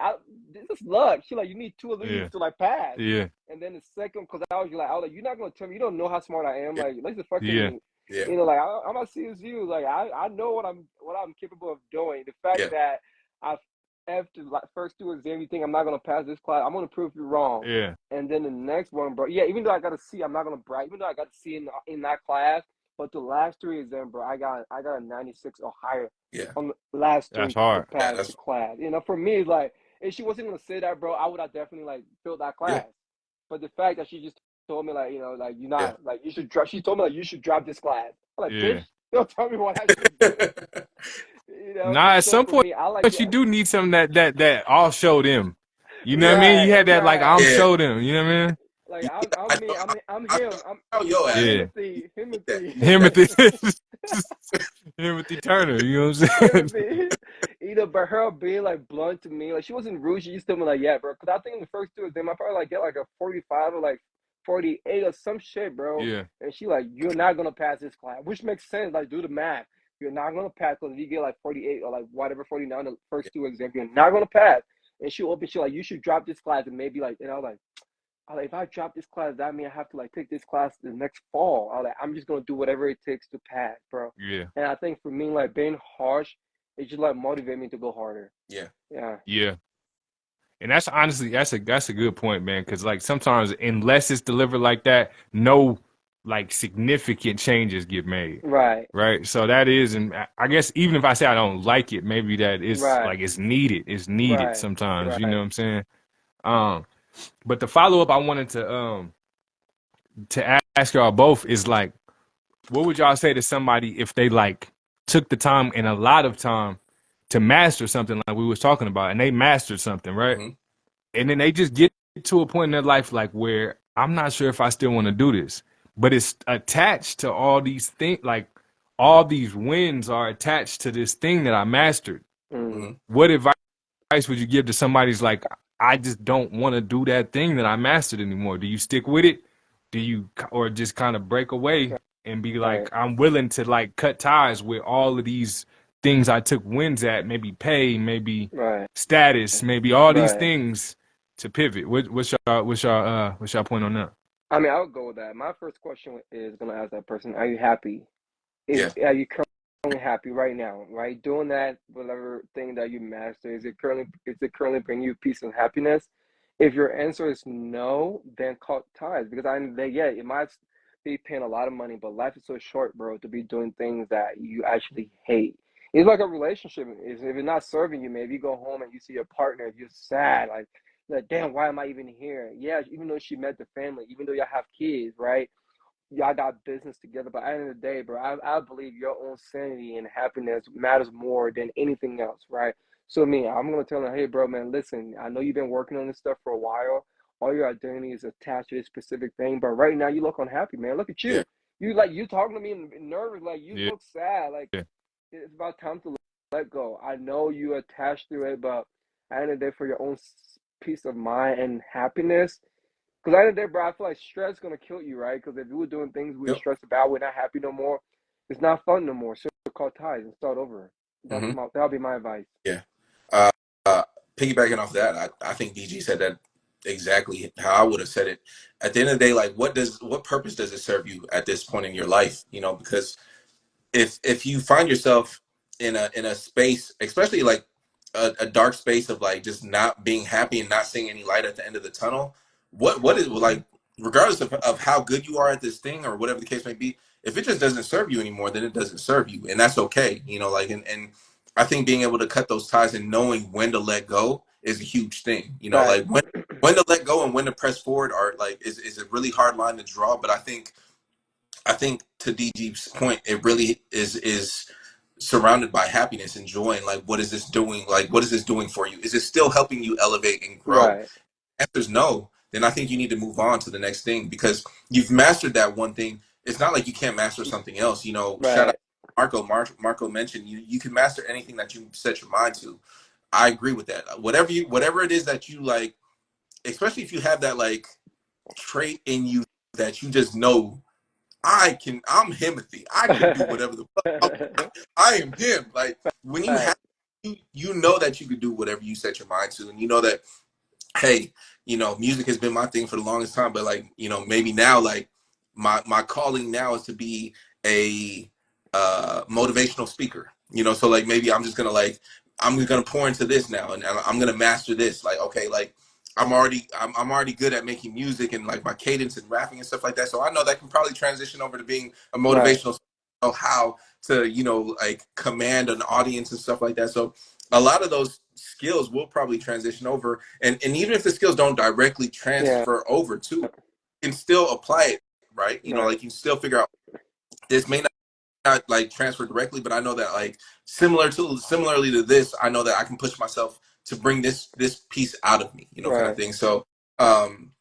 [SPEAKER 2] this is luck. She like, you need 2 of these to like pass.
[SPEAKER 3] Yeah.
[SPEAKER 2] And then the second, because I was like, you're not gonna tell me you don't know how smart I am. Like, let's just fucking.
[SPEAKER 1] Yeah.
[SPEAKER 2] Like I'm at CSU. Like I know what I'm capable of doing. The fact that I after like first 2 exams, you think I'm not gonna pass this class, I'm gonna prove you wrong.
[SPEAKER 3] Yeah.
[SPEAKER 2] And then the next one, bro. Yeah, even though I got a C, I'm not gonna brag. Even though I got a C in that class, but the last 3 exams, bro, I got a 96 or higher.
[SPEAKER 1] Yeah.
[SPEAKER 2] On the last 3
[SPEAKER 3] That's hard.
[SPEAKER 2] to pass the class. For me, like if she wasn't gonna say that, bro, I would have definitely like filled that class.
[SPEAKER 1] Yeah.
[SPEAKER 2] But the fact that she just told me like, like you're not like you should drop. She told me like you should drop this class. I'm like, bitch, don't tell me what I should do.
[SPEAKER 3] Nah, at some point,
[SPEAKER 2] me, I like
[SPEAKER 3] you do need something that I'll show them. You know what I mean? You had that like
[SPEAKER 2] I'm
[SPEAKER 3] show them. You know what I mean?
[SPEAKER 2] Like I'm me. I'm him. I'm Timothy.
[SPEAKER 3] Timothy Turner. You know what I'm saying?
[SPEAKER 2] But her being like blunt to me, like she wasn't rude. She just told me like, yeah, bro. Because I think in the first 2 exams, I probably like get like a 45 or like 48 or some shit, bro.
[SPEAKER 3] Yeah.
[SPEAKER 2] And she like, you're not gonna pass this class, which makes sense. Like, do the math. You're not gonna pass because if you get like 48 or like whatever 49 the first 2 exams, you're not gonna pass. And she like, you should drop this class and maybe like, and I was like, if I drop this class, that means I have to like take this class the next fall. I'm just gonna do whatever it takes to pass, bro.
[SPEAKER 3] Yeah.
[SPEAKER 2] And I think for me, like being harsh, it just like motivate me to go harder.
[SPEAKER 1] Yeah.
[SPEAKER 2] Yeah.
[SPEAKER 3] Yeah. And that's honestly that's a good point, man. Because like sometimes unless it's delivered like that, no like significant changes get made.
[SPEAKER 2] Right.
[SPEAKER 3] Right. So that is, and I guess even if I say I don't like it, maybe that is like it's needed. It's needed sometimes.
[SPEAKER 2] Right.
[SPEAKER 3] You know what I'm saying? But the follow up I wanted to ask y'all both is like, what would y'all say to somebody if they like took the time and a lot of time to master something like we was talking about, and they mastered something, right?
[SPEAKER 1] Mm-hmm.
[SPEAKER 3] And then they just get to a point in their life like where I'm not sure if I still want to do this, but it's attached to all these things, like all these wins are attached to this thing that I mastered.
[SPEAKER 2] Mm-hmm.
[SPEAKER 3] What advice would you give to somebody's like, I just don't want to do that thing that I mastered anymore? Do you stick with it? Do you, or just kind of break away and be like, I'm willing to like cut ties with all of these things I took wins at, maybe pay, maybe status, maybe all these things to pivot? What's your point on that?
[SPEAKER 2] I mean, I would go with that. My first question is gonna ask that person, are you happy? Are you currently happy right now? Right, doing that whatever thing that you master, is it currently bringing you peace and happiness? If your answer is no, then cut ties, because it might be paying a lot of money, but life is so short, bro, to be doing things that you actually hate. It's like a relationship. If it's not serving you, maybe you go home and you see your partner, you're sad, like damn, why am I even here? Yeah, even though she met the family, even though y'all have kids, right? y'all got business together, but at the end of the day, bro, I believe your own sanity and happiness matters more than anything else, right? So me, I'm gonna tell him, hey, bro, man, listen, I know you've been working on this stuff for a while. All your identity is attached to this specific thing, but right now you look unhappy, man. Look at
[SPEAKER 1] Yeah.
[SPEAKER 2] you. You talking to me and nervous, like you
[SPEAKER 3] Yeah.
[SPEAKER 2] look sad. Like
[SPEAKER 3] Yeah.
[SPEAKER 2] it's about time to let go. I know you attached to it, but at the end of the day, for your own peace of mind and happiness, because at the end of the day, bro, I feel like stress is gonna kill you, right? Because if you were doing things we were
[SPEAKER 1] Yep.
[SPEAKER 2] stressed about, we're not happy no more. It's not fun no more. So call ties and start over.
[SPEAKER 1] Mm-hmm.
[SPEAKER 2] That'll be my advice.
[SPEAKER 1] Yeah. Uh, uh, Piggybacking off that, I think DG said that exactly how I would have said it. At the end of the day, like, what purpose does it serve you at this point in your life? You know, because if you find yourself in a space, especially like a dark space of like just not being happy and not seeing any light at the end of the tunnel, what is like, regardless of how good you are at this thing or whatever the case may be, if it just doesn't serve you anymore, then it doesn't serve you, and that's okay. You know, like, and I think being able to cut those ties and knowing when to let go is a huge thing. You know,
[SPEAKER 2] Right.
[SPEAKER 1] like when to let go and when to press forward are like is a really hard line to draw. But I think to DG's point, it really is surrounded by happiness and joy. And like, what is this doing? Like, what is this doing for you? Is it still helping you elevate and grow?
[SPEAKER 2] Right.
[SPEAKER 1] Answer's no. Then I think you need to move on to the next thing because you've mastered that one thing. It's not like you can't master something else. You know, shout out
[SPEAKER 2] Right.
[SPEAKER 1] Marco. Marco mentioned you can master anything that you set your mind to. I agree with that. Whatever it is that you like, especially if you have that like trait in you that you just know I'm Himothy. I can do whatever the fuck I am him. Like when you have
[SPEAKER 2] Right.
[SPEAKER 1] you know that you can do whatever you set your mind to, and you know that, hey, you know, music has been my thing for the longest time, but like, you know, maybe now like my calling now is to be a motivational speaker. You know, so like maybe I'm just gonna pour into this now, and I'm gonna master this. Like, okay, like I'm already good at making music and like my cadence and rapping and stuff like that. So I know that can probably transition over to being a
[SPEAKER 2] Right.
[SPEAKER 1] motivational speaker, know how to, you know, like command an audience and stuff like that. So a lot of those skills will probably transition over, and even if the skills don't directly
[SPEAKER 2] Yeah.
[SPEAKER 1] transfer over to, you can still apply it, right? You know,
[SPEAKER 2] Right.
[SPEAKER 1] like you still figure out this may not like transfer directly, but I know that like similarly to this, I know that I can push myself to bring this piece out of me, you know, kind of
[SPEAKER 2] Right.
[SPEAKER 1] thing. So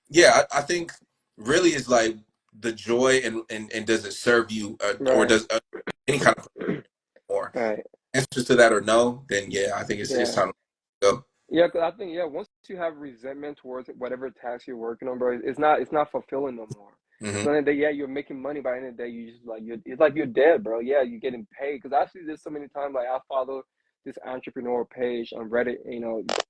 [SPEAKER 1] yeah, I think really is like the joy and does it serve you, or
[SPEAKER 2] Right.
[SPEAKER 1] does any kind of more
[SPEAKER 2] Right.
[SPEAKER 1] answers to that or no, then yeah, I think it's
[SPEAKER 2] Yeah.
[SPEAKER 1] time to go.
[SPEAKER 2] Yeah, because I think once you have resentment towards whatever task you're working on, bro, it's not fulfilling no more.
[SPEAKER 1] Hmm.
[SPEAKER 2] So then the day, yeah, you're making money. By the end of the day, you just like it's like you're dead, bro. Yeah, you're getting paid. Because I see this so many times. Like I follow this entrepreneur page on Reddit.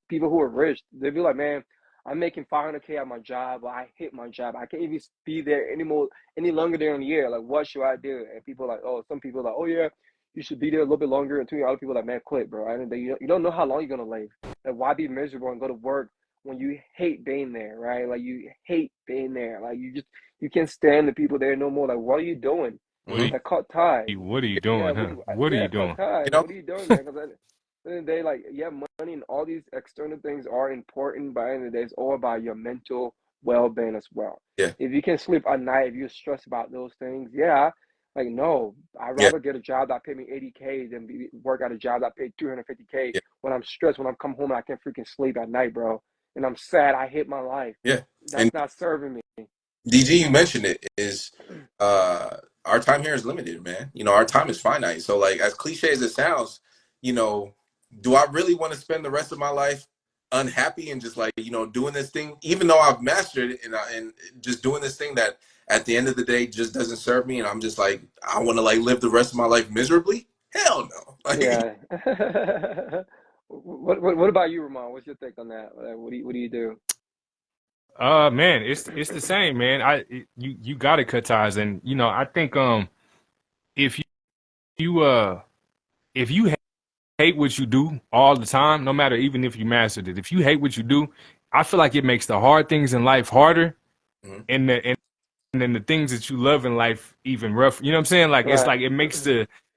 [SPEAKER 2] People who are rich, they be like, man, I'm making 500K at my job. But I hate my job. I can't even be there any longer than a year. Like, what should I do? And people are like, oh, some people are like, oh yeah, you should be there a little bit longer. And other people are like, man, quit, bro. And then you don't know how long you're gonna live. Like, why be miserable and go to work when you hate being there, right? Like, you hate being there. Like, you can't stand the people there no more. Like, what are you doing?
[SPEAKER 3] What are
[SPEAKER 1] Hmm.
[SPEAKER 3] you,
[SPEAKER 2] Like, cut ties.
[SPEAKER 3] what are you
[SPEAKER 2] Yeah,
[SPEAKER 3] doing, huh? What are you
[SPEAKER 2] cut
[SPEAKER 3] doing?
[SPEAKER 2] ties.
[SPEAKER 1] You
[SPEAKER 2] Like,
[SPEAKER 1] know,
[SPEAKER 2] what are you doing, man? Because at the end of the day, like, yeah, money and all these external things are important, but at the end of the day, it's all about your mental well-being as well.
[SPEAKER 1] yeah,
[SPEAKER 2] If you can sleep at night, if you're stressed about those things, yeah, like, no, I'd
[SPEAKER 1] yeah,
[SPEAKER 2] rather get a job that pay me 80K than work at a job that paid 250K
[SPEAKER 1] yeah,
[SPEAKER 2] when I'm stressed, when I'm come home and I can't freaking sleep at night, bro. And I'm sad. I hate my life.
[SPEAKER 1] yeah. And
[SPEAKER 2] That's not serving me.
[SPEAKER 1] DG, you mentioned it, is our time here is limited, man. You know, our time is finite. So like, as cliche as it sounds, you know, do I really want to spend the rest of my life unhappy and just like, you know, doing this thing, even though I've mastered it, and just doing this thing that at the end of the day just doesn't serve me, and I'm just like, I want to like live the rest of my life miserably? Hell no. Like,
[SPEAKER 2] Yeah. What about you, Ramon? What's your take on that? What do you do?
[SPEAKER 3] Man, it's the same, man. You gotta cut ties, and you know, I think if you if you hate what you do all the time, no matter even if you mastered it, if you hate what you do, I feel like it makes the hard things in life harder,
[SPEAKER 1] mhm,
[SPEAKER 3] and then the things that you love in life even rough. You know what I'm saying? Like it's
[SPEAKER 2] Right.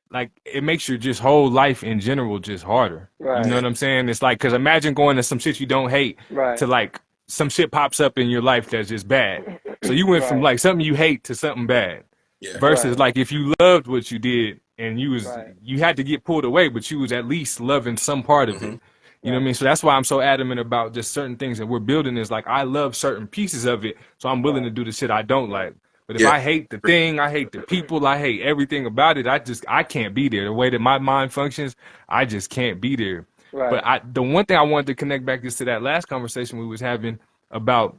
[SPEAKER 3] like it makes your just whole life in general just harder. You know
[SPEAKER 2] Right.
[SPEAKER 1] yeah,
[SPEAKER 3] what I'm saying? It's like, because imagine going to some shit you don't hate
[SPEAKER 2] Right.
[SPEAKER 3] to like some shit pops up in your life that's just bad. So you went from
[SPEAKER 2] Right.
[SPEAKER 3] like something you hate to something bad.
[SPEAKER 1] Yeah.
[SPEAKER 3] Versus like if you loved what you did and
[SPEAKER 2] Right.
[SPEAKER 3] you had to get pulled away, but you was at least loving some part of it.
[SPEAKER 1] Mm-hmm.
[SPEAKER 3] You know what I
[SPEAKER 2] Right.
[SPEAKER 3] mean? So that's why I'm so adamant about just certain things that we're building is like I love certain pieces of it, so I'm willing to
[SPEAKER 2] Right.
[SPEAKER 3] do the shit I don't
[SPEAKER 2] Right.
[SPEAKER 3] like. But if
[SPEAKER 1] Yeah.
[SPEAKER 3] I hate the thing, I hate the people, I hate everything about it, I can't be there. The way that my mind functions, I just can't be there. But
[SPEAKER 2] Right.
[SPEAKER 3] the one thing I wanted to connect back is to that last conversation we was having about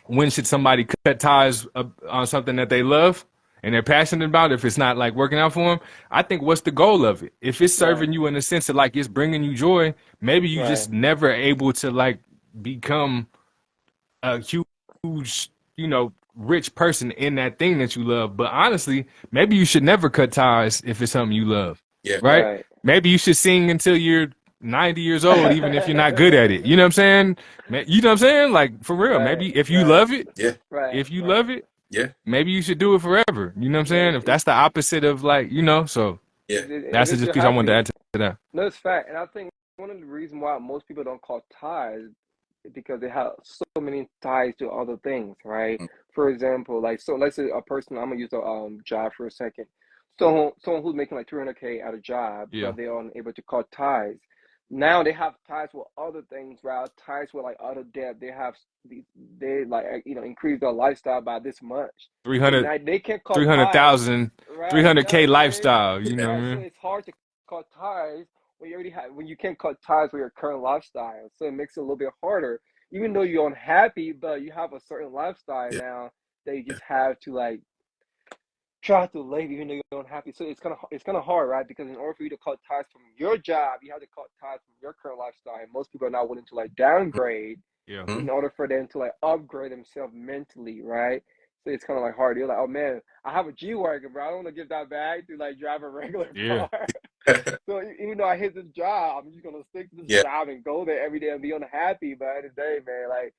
[SPEAKER 3] when should somebody cut ties on something that they love and they're passionate about if it's not like working out for them. I think what's the goal of it? If it's
[SPEAKER 2] Right.
[SPEAKER 3] serving you in the sense of like it's bringing you joy, maybe you
[SPEAKER 2] Right.
[SPEAKER 3] just never able to like become a huge, rich person in that thing that you love. But honestly, maybe you should never cut ties if it's something you love,
[SPEAKER 1] Yeah.
[SPEAKER 3] right?
[SPEAKER 2] Right.
[SPEAKER 3] Maybe you should sing until you're 90 years old, even if you're not good at it. You know what I'm saying? You know what I'm saying? Like for real,
[SPEAKER 2] Right.
[SPEAKER 3] maybe if you
[SPEAKER 2] Right.
[SPEAKER 3] love it,
[SPEAKER 1] Yeah.
[SPEAKER 2] Right.
[SPEAKER 3] if you
[SPEAKER 2] Right.
[SPEAKER 3] love it,
[SPEAKER 1] Yeah.
[SPEAKER 3] maybe you should do it forever. You know what I'm
[SPEAKER 2] Yeah.
[SPEAKER 3] saying? If that's the opposite of like, so
[SPEAKER 1] Yeah.
[SPEAKER 2] And
[SPEAKER 3] that's
[SPEAKER 2] it
[SPEAKER 3] just
[SPEAKER 2] should
[SPEAKER 3] piece I
[SPEAKER 2] have to
[SPEAKER 3] wanted to
[SPEAKER 2] be.
[SPEAKER 3] add to that.
[SPEAKER 2] No, it's fact. And I think one of the reasons why most people don't call ties is because they have so many ties to other things, right?
[SPEAKER 1] Mm.
[SPEAKER 2] For example, like so let's say a person, I'm gonna use a job for a second. Someone who's making like 300K at a job,
[SPEAKER 3] Yeah.
[SPEAKER 2] but they're unable to call ties. Now they have ties with other things, right? Ties with like other debt. They have they like increase their lifestyle by this much. So
[SPEAKER 3] 300,
[SPEAKER 2] now they can't call ties,
[SPEAKER 3] 300,000,
[SPEAKER 2] right? You know what
[SPEAKER 3] 300K
[SPEAKER 2] I'm saying?
[SPEAKER 3] lifestyle. You know what I
[SPEAKER 2] Right. So
[SPEAKER 3] mean?
[SPEAKER 2] it's hard to cut ties when you can't cut ties with your current lifestyle. So it makes it a little bit harder. Even though you're unhappy, but you have a certain lifestyle
[SPEAKER 1] Yeah.
[SPEAKER 2] now that you just have to like try to live even though you're unhappy. So it's kind of hard, right? Because in order for you to cut ties from your job, you have to cut ties from your current lifestyle. And most people are not willing to like downgrade
[SPEAKER 3] Yeah.
[SPEAKER 1] Mm-hmm.
[SPEAKER 2] in order for them to like upgrade themselves mentally, right? So it's kind of like hard. You're like, oh man, I have a G wagon, bro. I don't want to give that back to like drive a regular
[SPEAKER 3] Yeah.
[SPEAKER 2] car. So even though I hate this job, I'm just gonna stick to this
[SPEAKER 1] Yeah.
[SPEAKER 2] job and go there every day and be unhappy. But at the end of the day, man, like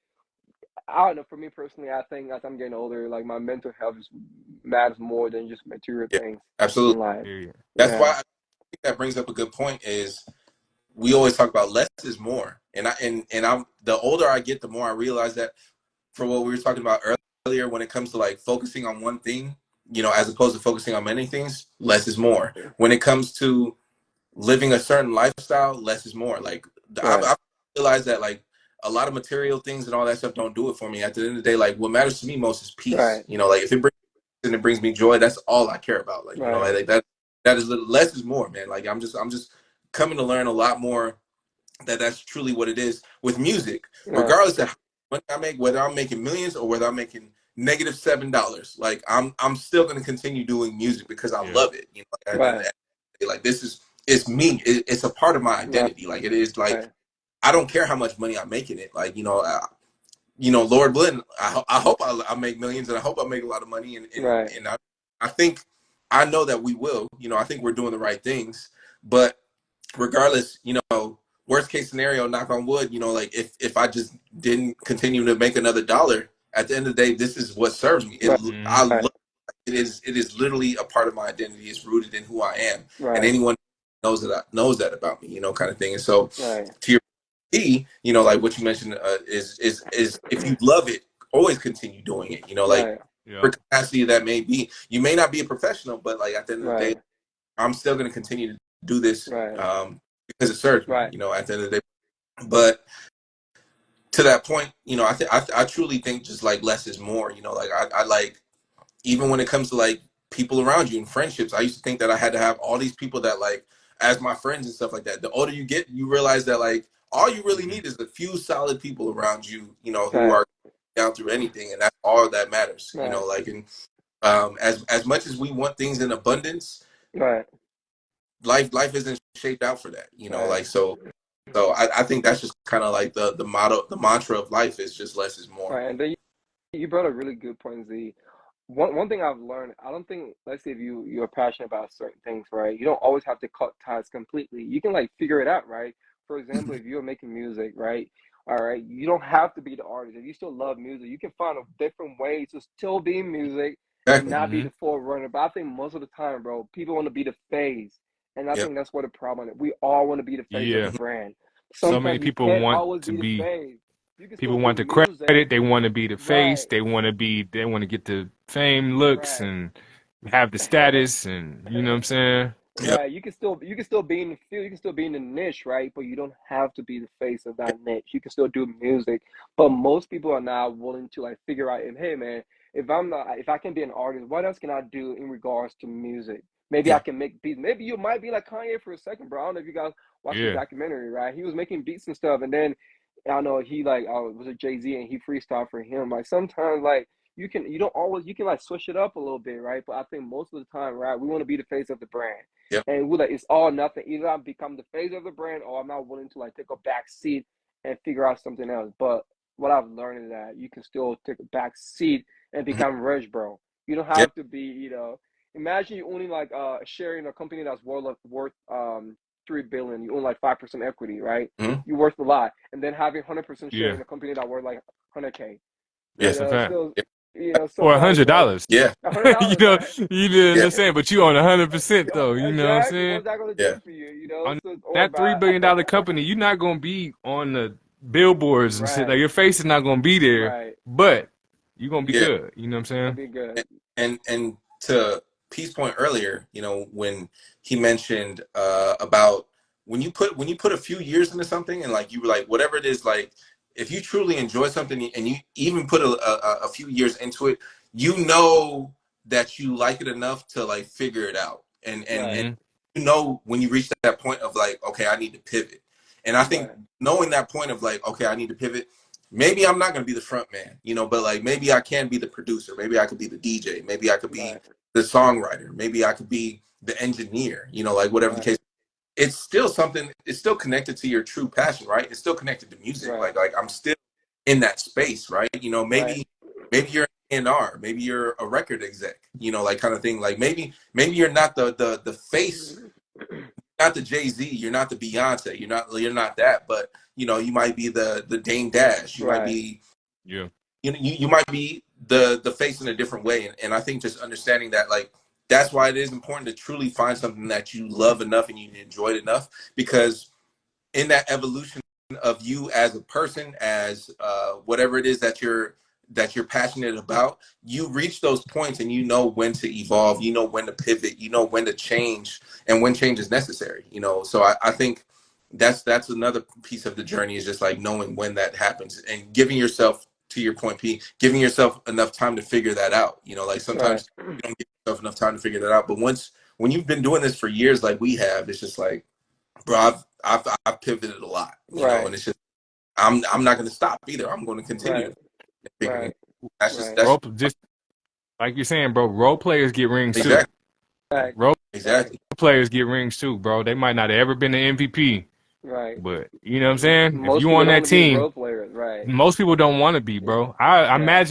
[SPEAKER 2] I don't know. For me personally, I think as I'm getting older, like my mental health matters more than just material
[SPEAKER 1] Yeah.
[SPEAKER 2] things in
[SPEAKER 1] Absolutely.
[SPEAKER 2] life.
[SPEAKER 3] Yeah.
[SPEAKER 1] That's why
[SPEAKER 2] Yeah,
[SPEAKER 1] I think that brings up a good point is we always talk about less is more. And I'm the older I get, the more I realize that for what we were talking about earlier when it comes to like focusing on one thing, as opposed to focusing on many things, less is more. When it comes to living a certain lifestyle, less is more. Like
[SPEAKER 2] right,
[SPEAKER 1] I've realized that like a lot of material things and all that stuff don't do it for me. At the end of the day, like what matters to me most is peace.
[SPEAKER 2] right,
[SPEAKER 1] Like if it brings and it brings me joy, that's all I care about. Like
[SPEAKER 2] right,
[SPEAKER 1] like that is less is more, man. Like I'm just coming to learn a lot more that that's truly what it is with music,
[SPEAKER 2] right,
[SPEAKER 1] regardless of how much I make, whether I'm making millions or whether I'm making -$7. Like I'm still gonna continue doing music because I
[SPEAKER 3] Yeah.
[SPEAKER 1] love it.
[SPEAKER 2] right,
[SPEAKER 1] Like this is it's me. It's a part of my
[SPEAKER 2] right,
[SPEAKER 1] identity. Like it is like
[SPEAKER 2] right,
[SPEAKER 1] I don't care how much money I'm making it. Like Lord willing, I hope I make millions and I hope I make a lot of money
[SPEAKER 2] right,
[SPEAKER 1] and I think I know that we will. I think we're doing the right things, but regardless, worst case scenario, knock on wood, like if I just didn't continue to make another dollar, at the end of the day, this is what serves me.
[SPEAKER 2] right,
[SPEAKER 3] Mm-hmm.
[SPEAKER 1] I
[SPEAKER 2] right,
[SPEAKER 1] love it is literally a part of my identity. It's rooted in who I am, and
[SPEAKER 2] right,
[SPEAKER 1] anyone knows that about me, kind of thing. And so,
[SPEAKER 2] right,
[SPEAKER 1] to your P, like what you mentioned, is if you love it, always continue doing it. Like
[SPEAKER 2] right,
[SPEAKER 3] Yeah.
[SPEAKER 1] for capacity that may be, you may not be a professional, but like at the end of the day,
[SPEAKER 2] right,
[SPEAKER 1] I'm still going to continue to do this
[SPEAKER 2] right,
[SPEAKER 1] because it serves me.
[SPEAKER 2] right,
[SPEAKER 1] At the end of the day, but to that point, I truly think just like less is more. Like I like even when it comes to like people around you and friendships. I used to think that I had to have all these people that like as my friends and stuff like that. The older you get, you realize that like all you really
[SPEAKER 3] Mm-hmm.
[SPEAKER 1] need is a few solid people around you. Who
[SPEAKER 2] right,
[SPEAKER 1] are down through anything, and that's all that matters.
[SPEAKER 2] right,
[SPEAKER 1] Like and as much as we want things in abundance,
[SPEAKER 2] right,
[SPEAKER 1] life isn't shaped out for that.
[SPEAKER 2] right.
[SPEAKER 1] Like so I think that's just kind of like the motto, the mantra of life is just less is more.
[SPEAKER 2] Right. And then you brought a really good point, Z. One thing I've learned, I don't think, let's say if you're passionate about certain things, right? You don't always have to cut ties completely. You can like figure it out, right? For example, if you're making music, right? All right, you don't have to be the artist. If you still love music, you can find a different way to still be in music and
[SPEAKER 1] Exactly.
[SPEAKER 2] not be
[SPEAKER 3] Mm-hmm.
[SPEAKER 2] the forerunner. But I think most of the time, bro, people want to be the face. And I
[SPEAKER 1] Yep.
[SPEAKER 2] think that's what the problem is. We all want to be the face of the
[SPEAKER 3] Yeah.
[SPEAKER 1] Mhm.
[SPEAKER 2] brand.
[SPEAKER 3] So many
[SPEAKER 2] Sometimes you
[SPEAKER 3] people
[SPEAKER 2] can't
[SPEAKER 3] want
[SPEAKER 2] always
[SPEAKER 3] to
[SPEAKER 2] be the
[SPEAKER 3] be
[SPEAKER 2] face. You can still
[SPEAKER 3] people
[SPEAKER 2] do
[SPEAKER 3] want the
[SPEAKER 2] music.
[SPEAKER 3] credit, they want to be the face,
[SPEAKER 2] Right.
[SPEAKER 3] they want to get the fame looks
[SPEAKER 2] Right.
[SPEAKER 3] and have the status, and you know what I'm saying.
[SPEAKER 1] Yep.
[SPEAKER 2] Right, you can still be in the field, you can still be in the niche, right? But you don't have to be the face of that niche. You can still do music, but most people are not willing to like figure out, hey man, if I can be an artist, what else can I do in regards to music? Maybe I
[SPEAKER 1] Yep.
[SPEAKER 2] can make beats. Maybe you might be like Kanye for a second, bro. I don't know if you guys watched the
[SPEAKER 3] Yeah,
[SPEAKER 2] documentary, right? He was making beats and stuff, and then I know he like was a Jay-Z and he freestyled for him. Like sometimes like you don't always you can like switch it up a little bit, right? But I think most of the time, right, we want to be the face of the brand.
[SPEAKER 1] Yep.
[SPEAKER 2] And we like it's all nothing. Either I become the face of the brand or I'm not willing to like take a back seat and figure out something else. But what I've learned is that you can still take a back seat and
[SPEAKER 1] Mhm.
[SPEAKER 2] become rich, bro. You don't
[SPEAKER 1] Yep.
[SPEAKER 2] have to be, imagine you only like sharing a company that's worth 3 billion. You own like 5% equity, right?
[SPEAKER 1] Mhm.
[SPEAKER 2] You're worth a lot. And then having 100% share
[SPEAKER 3] yeah,
[SPEAKER 2] in a company that worth like 100K.
[SPEAKER 1] Yeah.
[SPEAKER 3] that's a fact.
[SPEAKER 2] Still,
[SPEAKER 1] Yeah.
[SPEAKER 3] Or
[SPEAKER 2] sometimes like
[SPEAKER 3] $100.
[SPEAKER 1] Yeah.
[SPEAKER 2] a hundred
[SPEAKER 3] You
[SPEAKER 2] dollars,
[SPEAKER 3] know,
[SPEAKER 2] right?
[SPEAKER 3] you didn't
[SPEAKER 1] Yeah.
[SPEAKER 3] understand, but you own 100% though. You know what I'm
[SPEAKER 2] Exactly.
[SPEAKER 3] saying?
[SPEAKER 2] What's that gonna
[SPEAKER 1] Yeah.
[SPEAKER 2] do for you?
[SPEAKER 3] On
[SPEAKER 2] So or
[SPEAKER 3] that three
[SPEAKER 2] by
[SPEAKER 3] billion dollar company, you're not gonna be on the billboards and shit. Like
[SPEAKER 2] right,
[SPEAKER 3] your face is not gonna be there,
[SPEAKER 2] right.
[SPEAKER 3] but you're gonna be
[SPEAKER 1] Yeah.
[SPEAKER 3] good. You know what I'm
[SPEAKER 2] Gonna
[SPEAKER 3] saying?
[SPEAKER 2] be good.
[SPEAKER 1] And to Pete's point earlier, when he mentioned about when you put a few years into something, and like you were like whatever it is, like if you truly enjoy something and you even put a few years into it, you know that you like it enough to like figure it out, and
[SPEAKER 2] Right,
[SPEAKER 3] Hmm.
[SPEAKER 1] when you reach that point of like, okay, I need to pivot. And I think
[SPEAKER 2] right,
[SPEAKER 1] knowing that point of like, okay, I need to pivot, maybe I'm not going to be the front man, but like maybe I can be the producer. Maybe I could be the DJ. Maybe I could be
[SPEAKER 2] right,
[SPEAKER 1] the songwriter. Maybe I could be the engineer, like whatever the
[SPEAKER 2] right,
[SPEAKER 1] case. It's still something, it's still connected to your true passion, right? It's still connected to music.
[SPEAKER 2] right,
[SPEAKER 1] Like I'm still in that space, right?
[SPEAKER 2] right,
[SPEAKER 1] Maybe you're an A&R, maybe you're a record exec, like kind of thing. Like maybe you're not the face, not the Jay-Z, you're not the Beyonce, you're not that, but you might be the Dame Dash, you might
[SPEAKER 2] right,
[SPEAKER 1] be
[SPEAKER 3] Yeah.
[SPEAKER 1] you might be the face in a different way. And I think just understanding that, like, that's why it is important to truly find something that you love enough and you enjoy it enough, because in that evolution of you as a person, as whatever it is that you're passionate about, you reach those points and you know when to evolve, you know when to pivot, you know when to change, and when change is necessary. So I think that's another piece of the journey, is just like knowing when that happens and giving yourself, to your point, P, giving yourself enough time to figure that out. Like
[SPEAKER 2] right,
[SPEAKER 1] sometimes you don't give yourself enough time to figure that out, but when you've been doing this for years like we have, it's just like, bro, I've pivoted a lot,
[SPEAKER 2] right,
[SPEAKER 1] and it's just I'm not going to stop either. I'm going to continue
[SPEAKER 2] right,
[SPEAKER 1] to figure it.
[SPEAKER 2] right,
[SPEAKER 1] That's just
[SPEAKER 2] right.
[SPEAKER 1] that's
[SPEAKER 3] Role, just like you're saying, bro. Role players get rings too.
[SPEAKER 1] exactly
[SPEAKER 2] Fact,
[SPEAKER 3] Role
[SPEAKER 2] fact,
[SPEAKER 1] exactly.
[SPEAKER 3] players get rings too, bro. They might not have ever been an MVP,
[SPEAKER 2] right.
[SPEAKER 3] but you know what I'm saying. If
[SPEAKER 2] Most
[SPEAKER 3] you
[SPEAKER 2] people
[SPEAKER 3] on
[SPEAKER 2] don't
[SPEAKER 3] that
[SPEAKER 2] want to be
[SPEAKER 3] team,
[SPEAKER 2] role players, right?
[SPEAKER 3] most people don't want to be, bro. I
[SPEAKER 2] Right,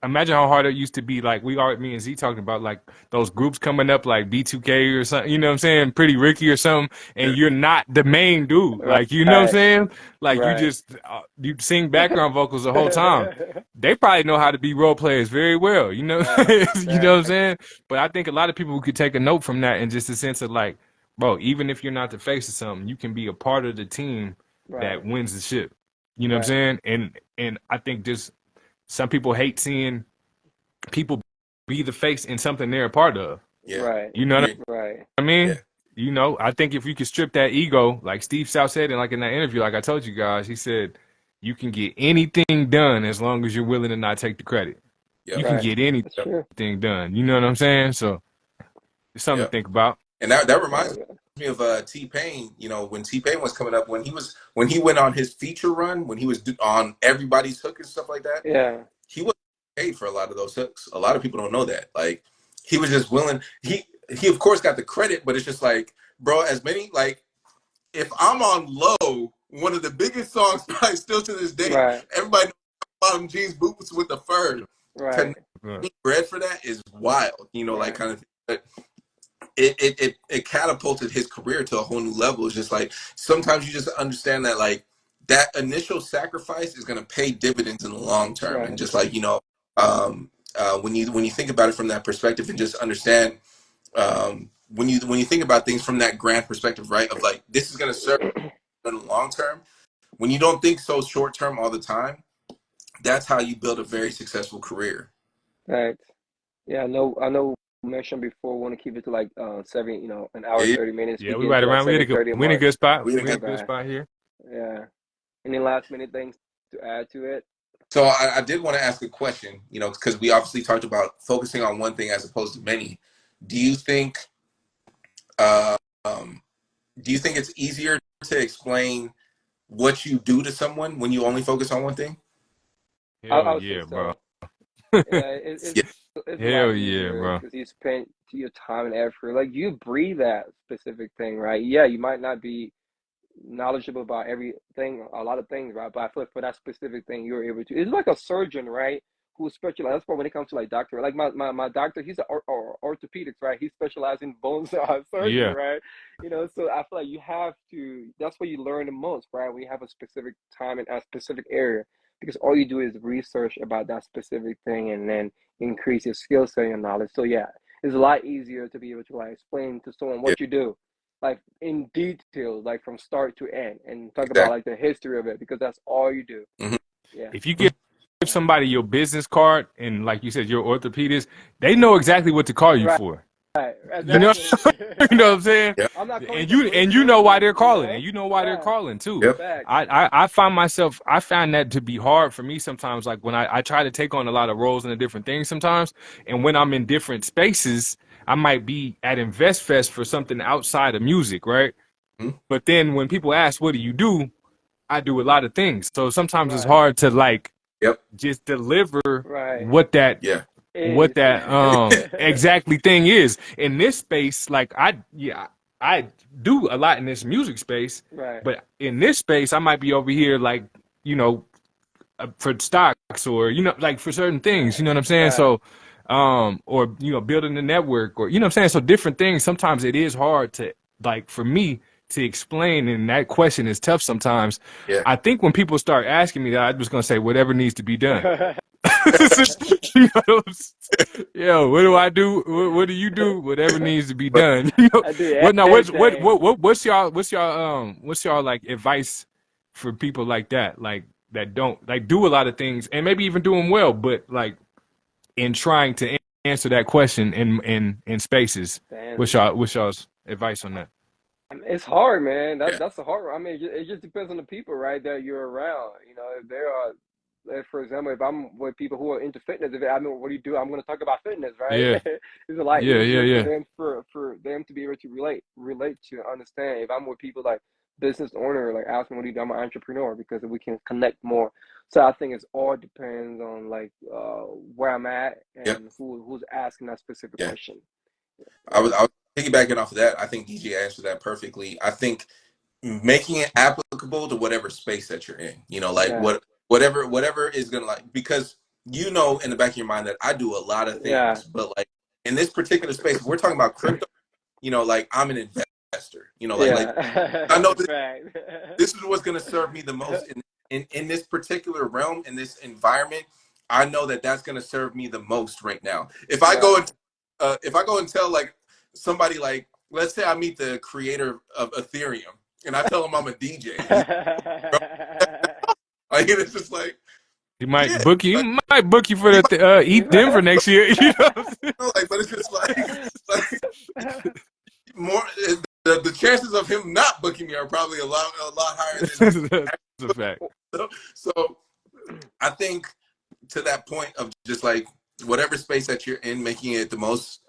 [SPEAKER 3] imagine how hard it used to be. Like me and Z talking about like those groups coming up like B2K or something. You know what I'm saying? Pretty Ricky or something. And
[SPEAKER 1] Yeah,
[SPEAKER 3] you're not the main dude.
[SPEAKER 2] right,
[SPEAKER 3] Like you know what I'm
[SPEAKER 2] right,
[SPEAKER 3] saying? Like you
[SPEAKER 2] right.
[SPEAKER 3] just you sing background vocals the whole time. They probably know how to be role players very well. You know,
[SPEAKER 2] Fact,
[SPEAKER 3] you know what I'm
[SPEAKER 2] fact,
[SPEAKER 3] saying? But I think a lot of people could take a note from that in just a sense of like, bro, even if you're not the face of something, you can be a part of the team that
[SPEAKER 2] right,
[SPEAKER 3] wins the ship. You know what I'm
[SPEAKER 2] right,
[SPEAKER 3] saying? And I think just some people hate seeing people be the face in something they're a part of.
[SPEAKER 1] yeah,
[SPEAKER 2] right,
[SPEAKER 3] You know what
[SPEAKER 1] yeah,
[SPEAKER 2] right,
[SPEAKER 3] I
[SPEAKER 1] yeah,
[SPEAKER 3] mean? I think if you could strip that ego, like Steve South said, and like in that interview, like I told you guys, he said you can get anything done as long as you're willing to not take the credit.
[SPEAKER 1] yep,
[SPEAKER 3] You can
[SPEAKER 2] right.
[SPEAKER 3] get
[SPEAKER 2] That's
[SPEAKER 1] yep,
[SPEAKER 2] true.
[SPEAKER 3] anything done. You know what I'm saying? So it's something to
[SPEAKER 1] yep.
[SPEAKER 3] think about.
[SPEAKER 1] And that
[SPEAKER 2] Oh,
[SPEAKER 1] reminds
[SPEAKER 2] yeah.
[SPEAKER 1] me of T-Pain. When T-Pain was coming up, when he went on his feature run, when he was on Everybody's Hook and stuff like that,
[SPEAKER 2] Yeah,
[SPEAKER 1] he wasn't paid for a lot of those hooks. A lot of people don't know that. Like, he was just willing. He of course got the credit, but it's just like, bro, as many, like, if I'm on Low, one of the biggest songs probably still to this day,
[SPEAKER 2] right,
[SPEAKER 1] everybody knows bottom jeans boots with the fur. To
[SPEAKER 2] right,
[SPEAKER 1] make bread for that is wild, like
[SPEAKER 2] right,
[SPEAKER 1] kind of thing. But it catapulted his career to a whole new level. It's just like sometimes you just understand that, like, that initial sacrifice is going to pay dividends in the long term. And
[SPEAKER 2] right,
[SPEAKER 1] just like, when you think about it from that perspective, and just understand, when you think about things from that grand perspective, right, of like, this is going to serve in the long term. When you don't think so short term all the time, that's how you build a very successful career.
[SPEAKER 2] right. Yeah, I know mentioned before, we want to keep it to like 7, an hour,
[SPEAKER 1] Yeah,
[SPEAKER 2] 30 minutes.
[SPEAKER 3] Yeah,
[SPEAKER 2] We
[SPEAKER 3] we
[SPEAKER 2] get
[SPEAKER 3] right
[SPEAKER 2] to that
[SPEAKER 3] around. We in
[SPEAKER 2] 7:30
[SPEAKER 3] a
[SPEAKER 2] mark.
[SPEAKER 3] good spot.
[SPEAKER 1] we in a
[SPEAKER 3] We in
[SPEAKER 1] good.
[SPEAKER 3] a good
[SPEAKER 2] Okay.
[SPEAKER 3] spot here.
[SPEAKER 2] Yeah. Any last minute things to add to it?
[SPEAKER 1] So I did want to ask a question, because we obviously talked about focusing on one thing as opposed to many. Do you think, uh, um, do you think it's easier to explain what you do to someone when you only focus on one thing?
[SPEAKER 2] I
[SPEAKER 3] Hell
[SPEAKER 2] would say
[SPEAKER 3] yeah, bro.
[SPEAKER 2] so. Yeah,
[SPEAKER 1] Yeah,
[SPEAKER 2] it's a lot
[SPEAKER 3] Hell yeah,
[SPEAKER 2] easier
[SPEAKER 3] bro.
[SPEAKER 2] because you spent your time and effort. Like you breathe that specific thing, right? Yeah, you might not be knowledgeable about everything, a lot of things, right? But I feel like for that specific thing, you're able to. It's like a surgeon, right? Who specializes. That's why when it comes to like doctor, like my doctor, he's an orthopedics, right? He specializes in bones surgery,
[SPEAKER 3] Yeah.
[SPEAKER 2] right? So I feel like you have to. That's where you learn the most, right? When you have a specific time in a specific area, because all you do is research about that specific thing and then increase your skill set and knowledge. So yeah, it's a lot easier to be able to like explain to someone
[SPEAKER 1] yeah,
[SPEAKER 2] what you do like in detail, like from start to end, and talk about
[SPEAKER 1] exactly.
[SPEAKER 2] like the history of it because that's all you do.
[SPEAKER 1] Hmm.
[SPEAKER 2] Yeah,
[SPEAKER 3] If you give somebody your business card and like you said, your orthopedist, they know exactly what to call you
[SPEAKER 2] right,
[SPEAKER 3] for.
[SPEAKER 2] right,
[SPEAKER 3] You know,
[SPEAKER 2] exactly.
[SPEAKER 3] you know what I'm saying?
[SPEAKER 1] Yep,
[SPEAKER 2] I'm not calling
[SPEAKER 3] And
[SPEAKER 2] for free
[SPEAKER 3] you know why
[SPEAKER 2] services,
[SPEAKER 3] they're calling, and you know why they're
[SPEAKER 2] Yeah,
[SPEAKER 3] calling too.
[SPEAKER 1] yep,
[SPEAKER 2] facts.
[SPEAKER 3] I I find that to be hard for me sometimes. Like when I try to take on a lot of roles and different things sometimes, and when I'm in different spaces, I might be at Invest Fest for something outside of music, right?
[SPEAKER 1] hmm,
[SPEAKER 3] But then when people ask, what do you do? I do a lot of things. So sometimes it's
[SPEAKER 2] Right,
[SPEAKER 3] hard to like
[SPEAKER 1] yep,
[SPEAKER 3] just deliver
[SPEAKER 2] right.
[SPEAKER 3] what that
[SPEAKER 1] yeah,
[SPEAKER 3] what
[SPEAKER 2] Is
[SPEAKER 3] that exactly thing is in this space. Like I do a lot in this music space,
[SPEAKER 2] right,
[SPEAKER 3] but in this space I might be over here like, you know, for stocks or, you know, like for certain things, you know what I'm saying?
[SPEAKER 2] right.
[SPEAKER 3] So or, you know, building the network, or, you know what I'm saying? So different things. Sometimes it is hard to, like, for me to explain, and that question is tough sometimes.
[SPEAKER 1] yeah.
[SPEAKER 3] I think when people start asking me that, I'm just gonna say whatever needs to be done. You know, yo, what do I do? What do you do? Whatever needs to be
[SPEAKER 1] But
[SPEAKER 3] done. You know,
[SPEAKER 2] I do
[SPEAKER 3] what now?
[SPEAKER 2] everything.
[SPEAKER 3] What's y'all what's y'all like advice for people like that, like that don't like do a lot of things and maybe even do them well, but like in trying to answer that question in spaces.
[SPEAKER 2] Damn.
[SPEAKER 3] What's y'all's advice on that?
[SPEAKER 2] It's hard, man.
[SPEAKER 1] yeah,
[SPEAKER 2] That's the hard. I mean, it just depends on the people, right? That you're around. If there are, like, for example, if I'm with people who are into fitness, if I know what do you do, I'm going to talk about fitness, right?
[SPEAKER 3] Yeah,
[SPEAKER 2] It's a lot
[SPEAKER 3] yeah, yeah,
[SPEAKER 2] easier for
[SPEAKER 3] yeah.
[SPEAKER 2] them to be able to relate to understand. If I'm with people like business owner, like ask me what do you do, I'm an entrepreneur because we can connect more. So I think it's all depends on like where I'm at
[SPEAKER 1] yep,
[SPEAKER 2] and who's asking that specific
[SPEAKER 1] yeah.
[SPEAKER 2] question. Yeah,
[SPEAKER 1] I was piggybacking off of that. I think DJ answered that perfectly. I think making it applicable to whatever space that you're in. Like
[SPEAKER 2] yeah,
[SPEAKER 1] whatever is gonna, like, because in the back of your mind that I do a lot of
[SPEAKER 2] yeah.
[SPEAKER 1] things, but like in this particular space, if we're talking about crypto. Like I'm an investor. Like I know
[SPEAKER 2] Yeah,
[SPEAKER 1] that
[SPEAKER 2] fact.
[SPEAKER 1] this is what's gonna serve me the most in this particular realm, in this environment. I know that that's gonna serve me the most right now.
[SPEAKER 2] Right.
[SPEAKER 1] If I go and tell like somebody, like, let's say I meet the creator of Ethereum and I tell him I'm a DJ, like, it's just like, yeah, like,
[SPEAKER 3] He might book you for
[SPEAKER 1] he
[SPEAKER 3] the
[SPEAKER 1] might,
[SPEAKER 3] Eat Denver next year. You know what I'm
[SPEAKER 1] like, but it's just like more, the chances of him not booking me are probably a lot higher than him.
[SPEAKER 3] saying? That's a fact.
[SPEAKER 1] So I think, to that point of just like whatever space that you're in, making it the most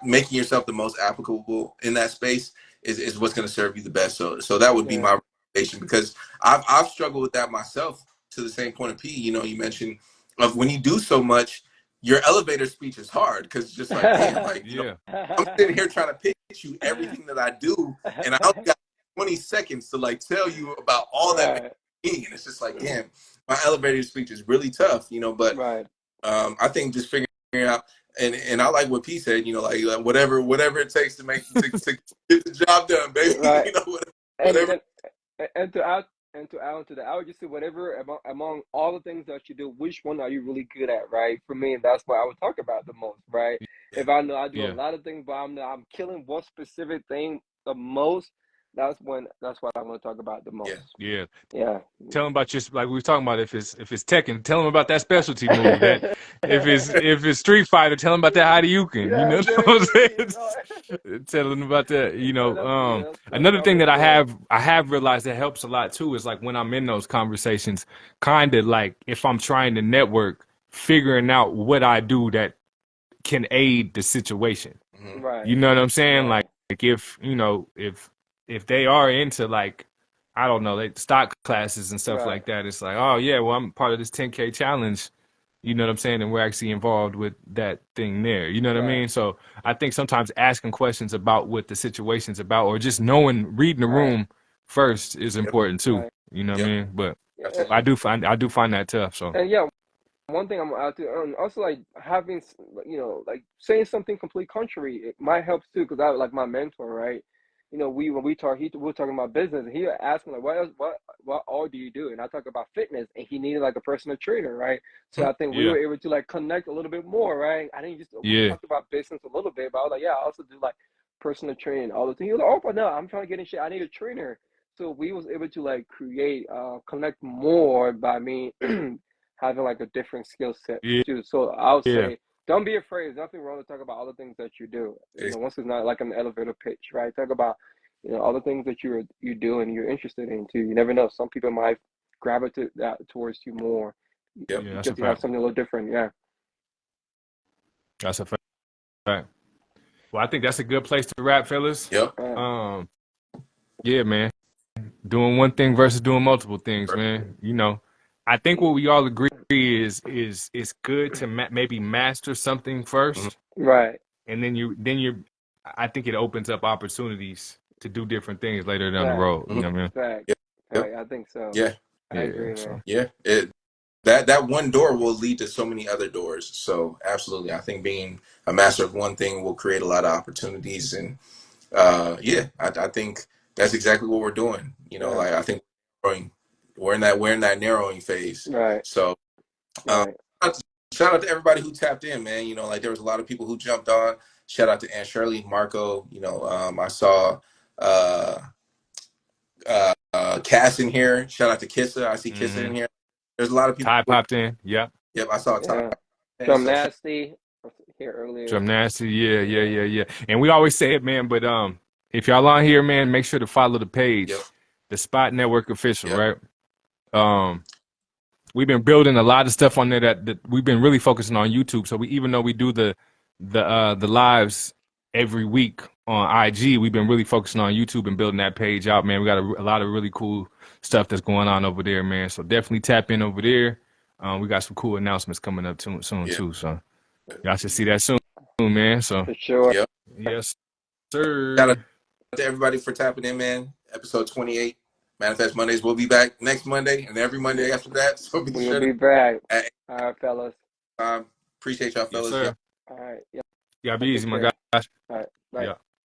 [SPEAKER 1] making yourself the most applicable in that space is what's going to serve you the best. So that would be
[SPEAKER 2] Yeah.
[SPEAKER 1] my recommendation, because I've struggled with that myself, to the same point of P. You mentioned of when you do so much, your elevator speech is hard because it's just like, damn, like,
[SPEAKER 3] Yeah.
[SPEAKER 1] I'm sitting here trying to pitch you everything that I do, and I only got 20 seconds to like tell you about all that
[SPEAKER 2] Right.
[SPEAKER 1] makes me, and it's just like, damn, my elevator speech is really tough, but
[SPEAKER 2] Right.
[SPEAKER 1] I think just figuring out, and I like what P said, like whatever it takes to get the job done, baby.
[SPEAKER 2] Right. And
[SPEAKER 1] Whatever.
[SPEAKER 2] and and to add on to that, I would just say whatever among all the things that you do, which one are you really good at, right? For me, that's what I would talk about the most, right?
[SPEAKER 1] Yeah,
[SPEAKER 2] If I know I do a
[SPEAKER 3] Yeah.
[SPEAKER 2] lot of things, but I'm killing one specific thing the most, that's what I want to talk about the most.
[SPEAKER 3] Yeah.
[SPEAKER 2] Yeah.
[SPEAKER 3] Tell them about just like we were talking about. If it's Tekken, tell them about that specialty move. That if it's Street Fighter, tell them about that Hadouken. You know what I'm saying? Tell them about that. Another thing that I have realized that helps a lot too is like when I'm in those conversations, kind of like if I'm trying to network, figuring out what I do that can aid the situation.
[SPEAKER 2] Right.
[SPEAKER 3] You know what I'm saying? Right. Like if if they are into like I don't know, like stock classes and stuff like that, it's like, oh yeah, well I'm part of this 10K challenge. You know what I'm saying? And we're actually involved with that thing there. You know what I mean? So I think sometimes asking questions about what the situation's about, or just reading the room first, is important too. You know what I mean? But I do find that tough. So
[SPEAKER 2] and yeah. One thing I'm out to, also like having, like saying something complete contrary, it might help too. Because I like my mentor, right? When we were talking about business, and he asked me like, what all do you do? And I talk about fitness, and he needed like a personal trainer, right? So I think we were able to like connect a little bit more, right? I didn't just we talked about business a little bit, but I was like, yeah, I also do like personal training, all the things. He was like, oh, but no, I'm trying to get in shape. I need a trainer. So we was able to like connect more by me. Having like a different skill set too. So I would say, don't be afraid. There's nothing wrong to talk about all the things that you do. Once it's not like an elevator pitch, right? Talk about, all the things that you do and you're interested in too. You never know. Some people might gravitate that towards you more. Because you have something a little different. Yeah.
[SPEAKER 3] That's a fact. Well, I think that's a good place to wrap, fellas.
[SPEAKER 1] Yep.
[SPEAKER 3] Yeah, man. Doing one thing versus doing multiple things, man. I think what we all agree is it's good to maybe master something first,
[SPEAKER 2] right?
[SPEAKER 3] And then I think it opens up opportunities to do different things later down the road. You know what I mean?
[SPEAKER 2] I think so.
[SPEAKER 1] Yeah,
[SPEAKER 2] I agree, man.
[SPEAKER 1] Yeah, that one door will lead to so many other doors. So absolutely, I think being a master of one thing will create a lot of opportunities, and I think that's exactly what we're doing. Like I think we're in that narrowing phase.
[SPEAKER 2] Right.
[SPEAKER 1] So shout out to everybody who tapped in, man. Like there was a lot of people who jumped on. Shout out to Aunt Shirley, Marco. I saw Cass in here. Shout out to Kissa. I see Kissa in here. There's a lot of people.
[SPEAKER 3] Ty popped in. Yep.
[SPEAKER 1] I saw Ty.
[SPEAKER 2] Drum Nasty here earlier.
[SPEAKER 3] Drum Nasty. Yeah. And we always say it, man. But if y'all on here, man, make sure to follow the page, the Spot Network Official, right? We've been building a lot of stuff on there that we've been really focusing on YouTube. So even though we do the lives every week on IG, we've been really focusing on YouTube and building that page out, man. We got a lot of really cool stuff that's going on over there, man. So definitely tap in over there. We got some cool announcements coming up soon too. So y'all should see that soon, man. So
[SPEAKER 2] for sure.
[SPEAKER 3] Yes, sir.
[SPEAKER 1] Shout out to everybody for tapping in, man. Episode 28. Manifest Mondays. We'll be back next Monday and every Monday after that. So
[SPEAKER 2] we'll be back. All right, fellas.
[SPEAKER 1] Appreciate y'all, fellas.
[SPEAKER 3] Yes,
[SPEAKER 2] all right.
[SPEAKER 3] Y'all be easy, my guys.
[SPEAKER 2] All right. Bye.